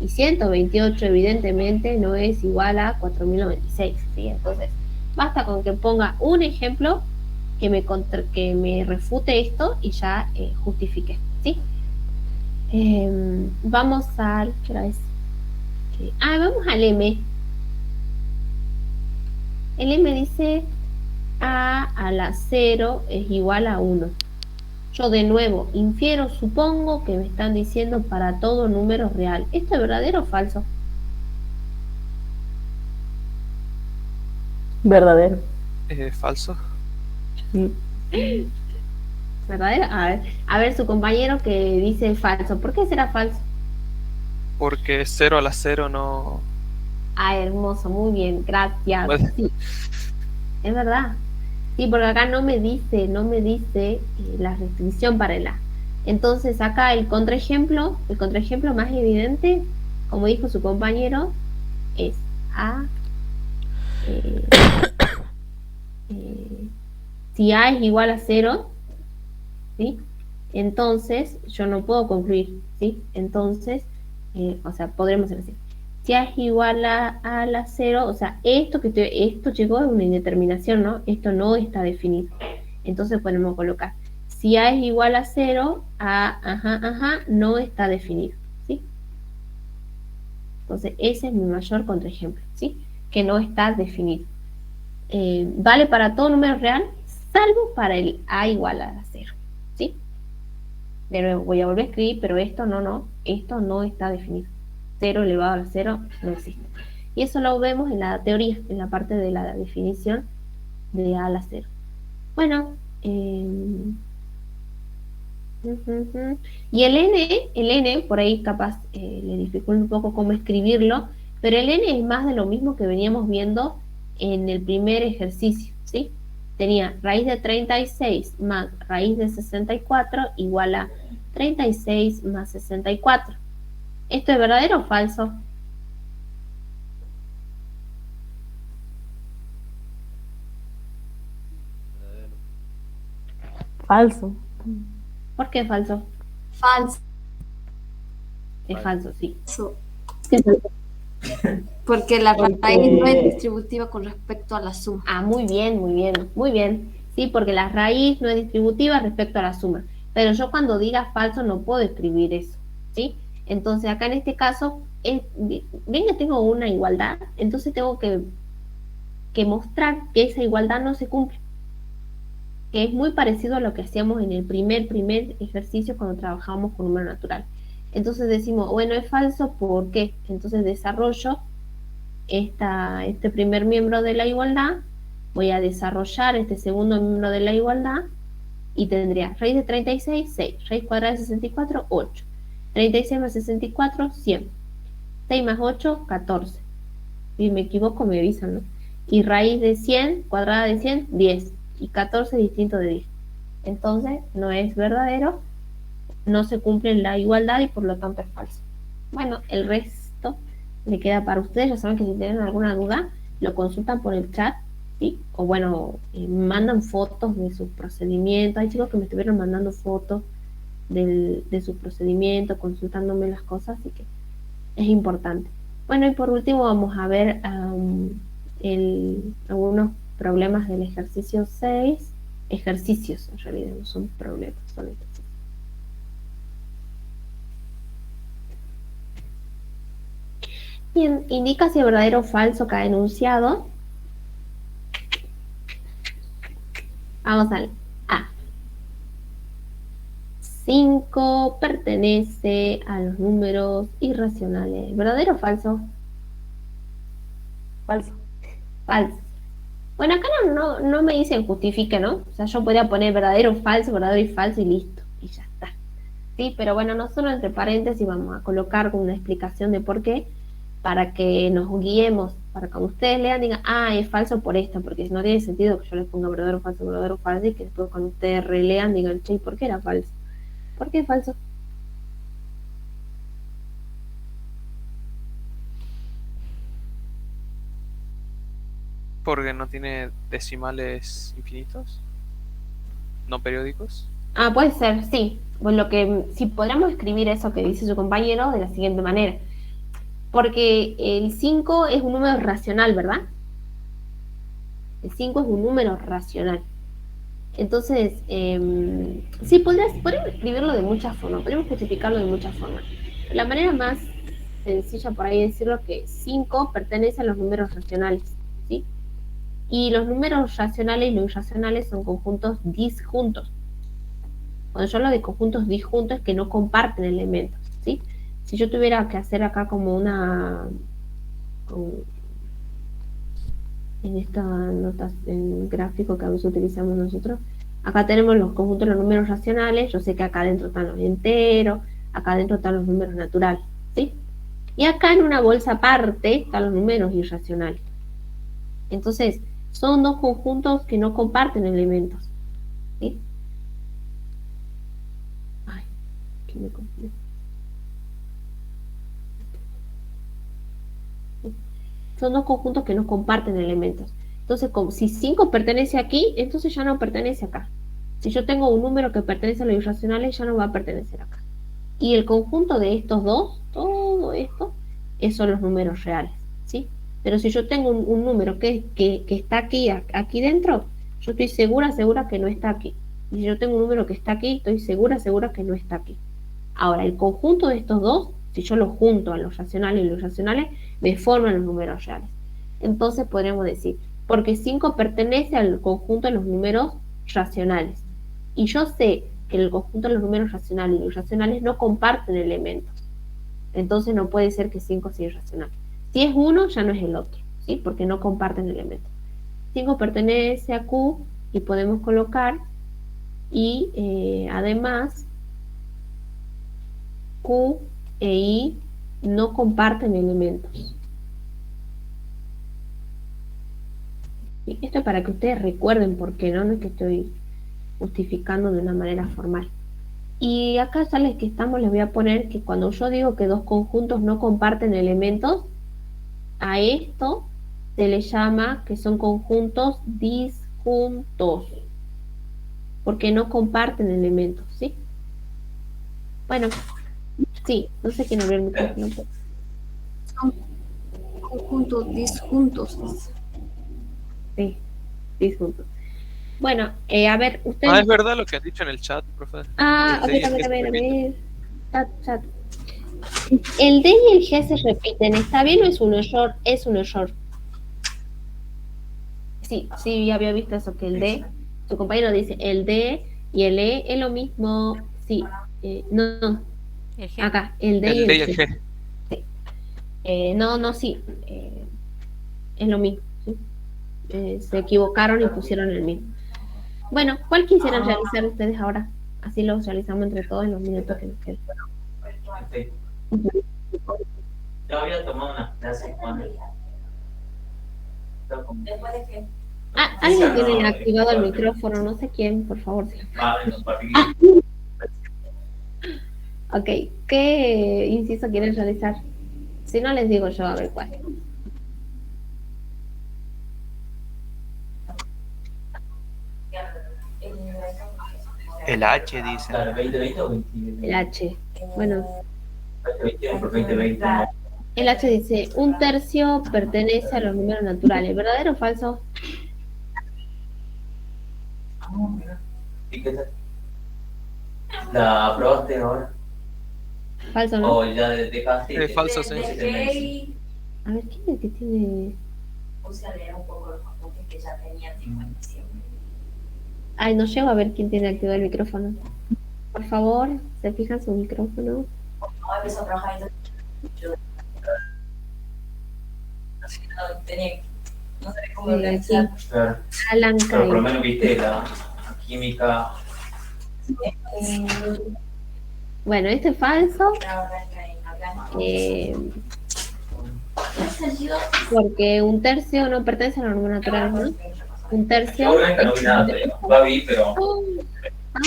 Y 128 evidentemente no es igual a 4.096, ¿sí? Entonces, basta con que ponga un ejemplo que me refute esto y ya justifique, ¿sí? Vamos al... ¿qué hora es? Vamos al M. El M dice A a la 0 es igual a 1. Yo de nuevo infiero, supongo que me están diciendo para todo número real. ¿Esto es verdadero o falso? Verdadero. Falso. ¿Verdadero? A ver su compañero que dice falso. ¿Por qué será falso? Porque 0 a la 0 no... Hermoso, muy bien, gracias. Bueno. Sí, es verdad. Sí, porque acá no me dice la restricción para el A. Entonces acá el contraejemplo más evidente, como dijo su compañero, es A, eh, eh, si A es igual a 0, ¿sí? Entonces yo no puedo concluir, ¿sí? Entonces, o sea, podremos decir, si A es igual a la 0, o sea, esto llegó a una indeterminación, ¿no? Esto no está definido. Entonces podemos colocar, si A es igual a 0, A, no está definido, ¿sí? Entonces ese es mi mayor contraejemplo, ¿sí? Que no está definido. Vale para todo número real, salvo para el A igual a 0, ¿sí? De nuevo, voy a volver a escribir, pero esto no está definido. 0 elevado a la 0 no existe. Y eso lo vemos en la teoría, en la parte de la definición de A a la 0. Bueno, y el n, por ahí capaz le dificulta un poco cómo escribirlo, pero el n es más de lo mismo que veníamos viendo en el primer ejercicio, ¿sí? Tenía raíz de 36 más raíz de 64 igual a 36 más 64. ¿Esto es verdadero o falso? Falso. ¿Por qué es falso? Falso. Es falso, sí. Porque la Porque- raíz no es distributiva con respecto a la suma. Ah, muy bien, muy bien, muy bien. Sí, porque la raíz no es distributiva respecto a la suma. Pero yo cuando diga falso no puedo escribir eso, ¿sí? Entonces acá en este caso, ven que tengo una igualdad, entonces tengo que mostrar que esa igualdad no se cumple. Que es muy parecido a lo que hacíamos en el primer ejercicio cuando trabajábamos con número natural. Entonces decimos, bueno, es falso, ¿por qué? Entonces desarrollo este primer miembro de la igualdad, voy a desarrollar este segundo miembro de la igualdad y tendría raíz de 36, 6, raíz cuadrada de 64, 8, 36 más 64, 100, 6 más 8, 14, si me equivoco me avisan, ¿no? Y raíz de 100, cuadrada de 100, 10, y 14 distinto de 10. Entonces no es verdadero, no se cumple la igualdad y por lo tanto es falso. Bueno, el resto le queda para ustedes. Ya saben que si tienen alguna duda, lo consultan por el chat, ¿sí? O bueno, mandan fotos de sus procedimientos. Hay chicos que me estuvieron mandando fotos de su procedimiento, consultándome las cosas, así que es importante. Bueno, y por último vamos a ver algunos problemas del ejercicio 6. Ejercicios, en realidad, no son problemas, son ejercicios. Bien, indica si es verdadero o falso cada enunciado. Vamos al A. 5 pertenece a los números irracionales. ¿Verdadero o falso? Falso. Falso. Bueno, acá no me dicen justifique, ¿no? O sea, yo podría poner verdadero y falso y listo. Y ya está. Sí, pero bueno, nosotros entre paréntesis vamos a colocar una explicación de por qué, para que nos guiemos, para que cuando ustedes lean digan, ah, es falso por esto, porque no tiene sentido que yo les ponga verdadero, falso, y que después cuando ustedes relean digan, che, ¿por qué era falso? ¿Por qué es falso? Porque no tiene decimales infinitos, no periódicos. Ah, puede ser, sí. Bueno, si podríamos escribir eso que dice su compañero de la siguiente manera. Porque el 5 es un número racional, ¿verdad? El 5 es un número racional. Entonces, sí, podemos escribirlo de muchas formas, podemos justificarlo de muchas formas. La manera más sencilla por ahí es decirlo que 5 pertenece a los números racionales, ¿sí? Y los números racionales y los irracionales son conjuntos disjuntos. Cuando yo hablo de conjuntos disjuntos es que no comparten elementos, ¿sí? Si yo tuviera que hacer acá como en esta nota, en gráfico que a veces utilizamos nosotros, acá tenemos los conjuntos de los números racionales, yo sé que acá adentro están los enteros, acá adentro están los números naturales, ¿sí? Y acá en una bolsa aparte están los números irracionales. Entonces, son dos conjuntos que no comparten elementos, ¿sí? Ay, que me confundí. son dos conjuntos que no comparten elementos. Entonces, como si 5 pertenece aquí, entonces ya no pertenece acá. Si yo tengo un número que pertenece a los irracionales, ya no va a pertenecer acá. Y el conjunto de estos dos, todo esto, son los números reales, ¿sí? Pero si yo tengo un número que está aquí dentro, yo estoy segura que no está aquí. Y si yo tengo un número que está aquí, estoy segura que no está aquí. Ahora, el conjunto de estos dos, si yo los junto a los racionales y los irracionales, me forman los números reales. Entonces podríamos decir, porque 5 pertenece al conjunto de los números racionales. Y yo sé que el conjunto de los números racionales y irracionales no comparten elementos. Entonces no puede ser que 5 sea irracional. Si es uno, ya no es el otro, ¿sí? Porque no comparten elementos. 5 pertenece a Q y podemos colocar, y además Q e I no comparten elementos. Y esto es para que ustedes recuerden por qué, no es que estoy justificando de una manera formal. Y acá ya les que estamos, les voy a poner que cuando yo digo que dos conjuntos no comparten elementos, a esto se le llama que son conjuntos disjuntos, porque no comparten elementos, ¿sí? Bueno, sí, no sé quién abrió el micrófono. Son conjuntos disjuntos. Sí, disjuntos. Bueno, a ver, ustedes... Ah, es verdad lo que has dicho en el chat, profe. Ah, El D y a el G se ver. repiten. Chat. El D y el G se repiten. ¿Está bien o es un error? Es un error. Sí, ya había visto eso, que el D, su compañero dice el D y el E es lo mismo. Sí, no. El G. Acá, el D El y D y el el G. G. Sí. Es lo mismo. ¿Sí? Se equivocaron y pusieron el mismo. Bueno, ¿cuál quisieran realizar ustedes ahora? Así lo realizamos entre todos en los minutos que nos quedan. Yo había tomado una clase con Alguien tiene activado el micrófono, no sé quién, por favor. Ok, ¿qué inciso quieren realizar? Si no, les digo yo a ver cuál. El H dice. El H. Bueno, 2020. el H dice, un tercio pertenece a los números naturales. ¿Verdadero o falso? ¿Y qué tal? ¿La aprobaste ahora? Falso, ¿no? ¿O ya dejaste? Falso, sí. A ver, ¿quién es el que tiene...? Puse a leer un poco los apuntes que ya tenía tipo en diciembre. Ay, no llego a ver quién tiene activado el micrófono. Por favor, se fijan su micrófono. No, empezó a trabajar entonces yo tenía, no sé cómo organizar. Claro. Alan Pero por lo Kay. menos viste la química. Bueno, este es falso. Porque un tercio no pertenece a los números naturales, ¿no? Un tercio. Yo no vi nada, va bien, pero. Oh,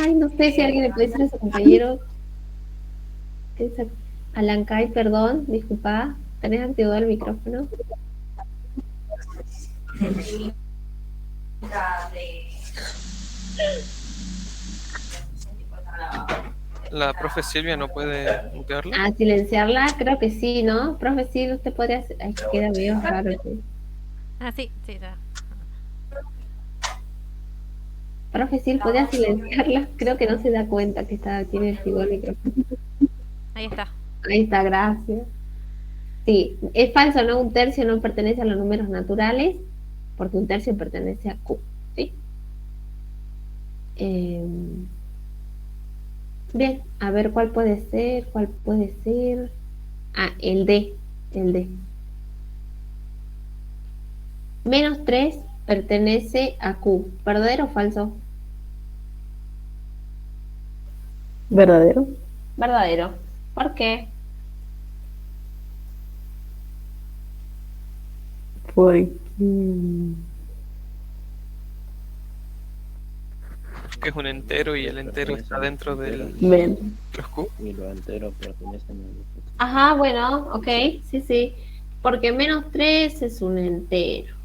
ay, no sé si alguien le puede decir a su compañero. ¿Qué dice? Alan Kay, perdón, disculpa. ¿Tenés activado el micrófono? La profe Silvia no puede mutearla. Ah, silenciarla, creo que sí, ¿no? Profe, sí, usted podría hacer... Ay, queda medio raro. Sí. Ah, sí, ya. Profe, sí, podría silenciarla. Creo que no se da cuenta que tiene activado el micrófono. Ahí está. Ahí está, gracias. Sí, es falso, ¿no? Un tercio no pertenece a los números naturales, porque un tercio pertenece a Q, ¿sí? Bien, a ver cuál puede ser. Ah, el D. Menos 3 pertenece a Q. ¿Verdadero o falso? ¿Verdadero? Verdadero. ¿Por qué? Porque Que es un entero y el entero está dentro del men. los Q. Y los enteros pertenecen a los. Ajá, bueno, ok, sí. Porque menos 3 es un entero.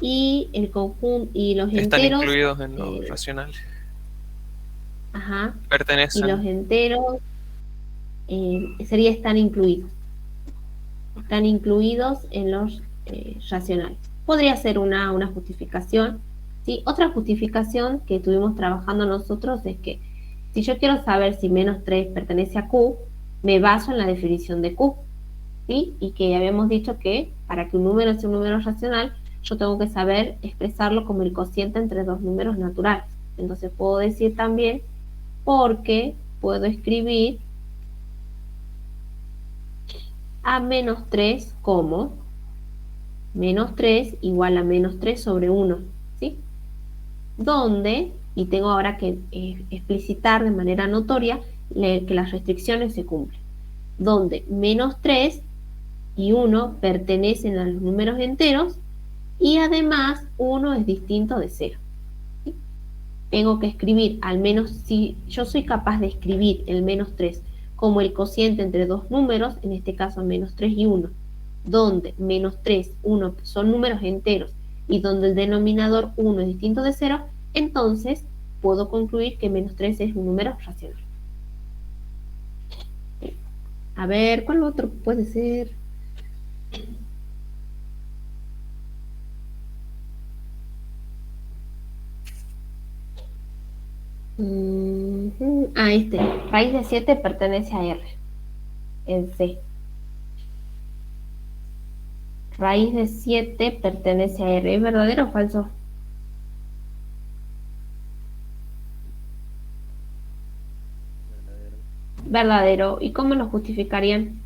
Y el conjunto y los Están enteros. incluidos en los racionales. Ajá. Y Pertenecen. los enteros están incluidos. Están incluidos en los racionales. Podría ser una justificación. ¿Sí? Otra justificación que estuvimos trabajando nosotros es que si yo quiero saber si menos 3 pertenece a Q, me baso en la definición de Q. ¿Sí? Y que habíamos dicho que para que un número sea un número racional, yo tengo que saber expresarlo como el cociente entre dos números naturales. Entonces puedo decir también porque puedo escribir a menos 3 como menos 3 igual a menos 3 sobre 1, ¿sí? Donde, y tengo ahora que explicitar de manera notoria que las restricciones se cumplen, donde menos 3 y 1 pertenecen a los números enteros y además 1 es distinto de 0. ¿Sí? Tengo que escribir, al menos si yo soy capaz de escribir el menos 3 como el cociente entre dos números, en este caso menos 3 y 1, donde menos 3, 1 son números enteros y donde el denominador 1 es distinto de 0, entonces puedo concluir que menos 3 es un número racional. A ver, ¿cuál otro puede ser? Raíz de 7 pertenece a R, en C. Raíz de 7 pertenece a R. ¿Es verdadero o falso? Verdadero. ¿Y cómo lo justificarían?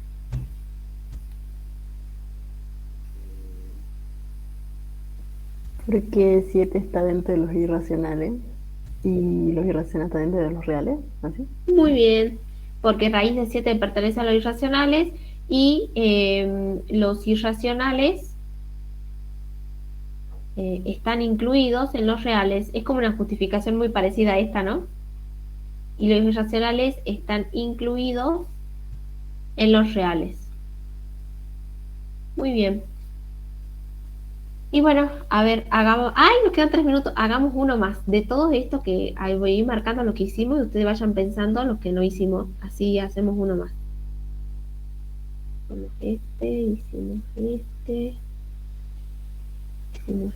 Porque 7 está dentro de los irracionales y los irracionales están dentro de los reales, ¿así? Muy bien, porque raíz de 7 pertenece a los irracionales y los irracionales están incluidos en los reales. Es como una justificación muy parecida a esta, ¿no? Y los irracionales están incluidos en los reales. Muy bien. Y bueno, a ver, hagamos... ¡Ay! Nos quedan 3 minutos. Hagamos uno más. De todo esto que ahí voy a ir marcando lo que hicimos y ustedes vayan pensando lo que no hicimos. Así hacemos uno más. Hicimos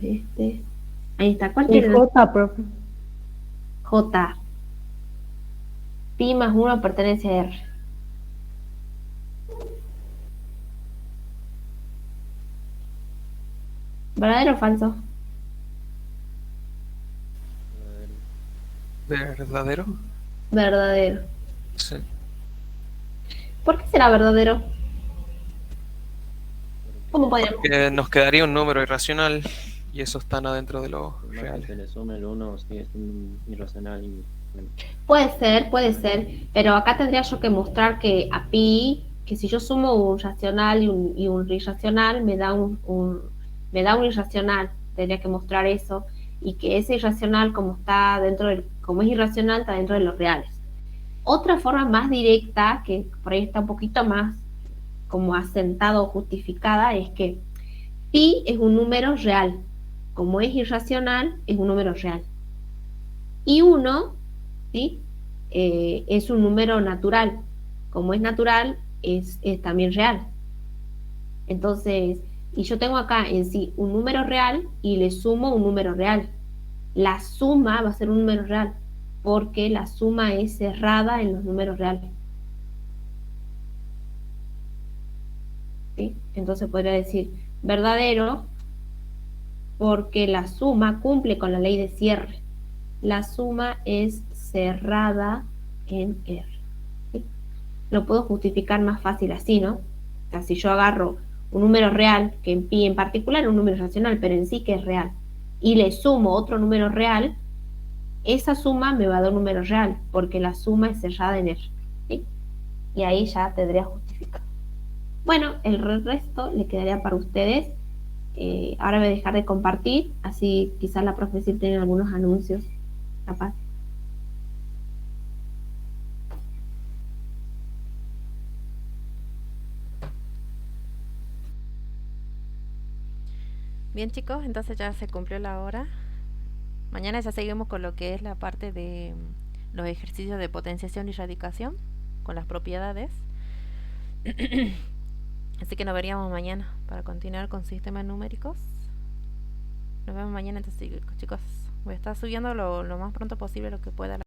este. Ahí está. ¿Cuál El tiene? J, profe. J. Pi más 1 pertenece a R. ¿Verdadero o falso? ¿Verdadero? Verdadero. Sí. ¿Por qué será verdadero? ¿Cómo podríamos? Porque nos quedaría un número irracional y eso están adentro de los Por más que reales. se le sume el 1, sigue siendo un irracional. Y, bueno, Puede ser, pero acá tendría yo que mostrar que a pi, que si yo sumo un racional y un irracional, me da un irracional, tendría que mostrar eso, y que ese irracional, como es irracional, está dentro de los reales. Otra forma más directa, que por ahí está un poquito más como asentado o justificada, es que pi es un número real, como es irracional, es un número real. Y 1, ¿sí? Es un número natural. Como es natural, es también real. Entonces, y yo tengo acá en sí un número real y le sumo un número real. La suma va a ser un número real, porque la suma es cerrada en los números reales. ¿Sí? Entonces podría decir verdadero, porque la suma cumple con la ley de cierre. La suma es cerrada en R. ¿Sí? Lo puedo justificar más fácil así, ¿no? O sea, si yo agarro un número real, que en pi en particular es un número racional, pero en sí que es real, y le sumo otro número real, esa suma me va a dar un número real, porque la suma es cerrada en R. ¿Sí? Y ahí ya tendría justificado. Bueno, el resto le quedaría para ustedes. Ahora voy a dejar de compartir, así quizás la profe sí tiene algunos anuncios, capaz. Bien chicos, entonces ya se cumplió la hora. Mañana ya seguimos con lo que es la parte de los ejercicios de potenciación y radicación con las propiedades. Así que nos veríamos mañana para continuar con sistemas numéricos. Nos vemos mañana entonces chicos. Voy a estar subiendo lo más pronto posible lo que pueda.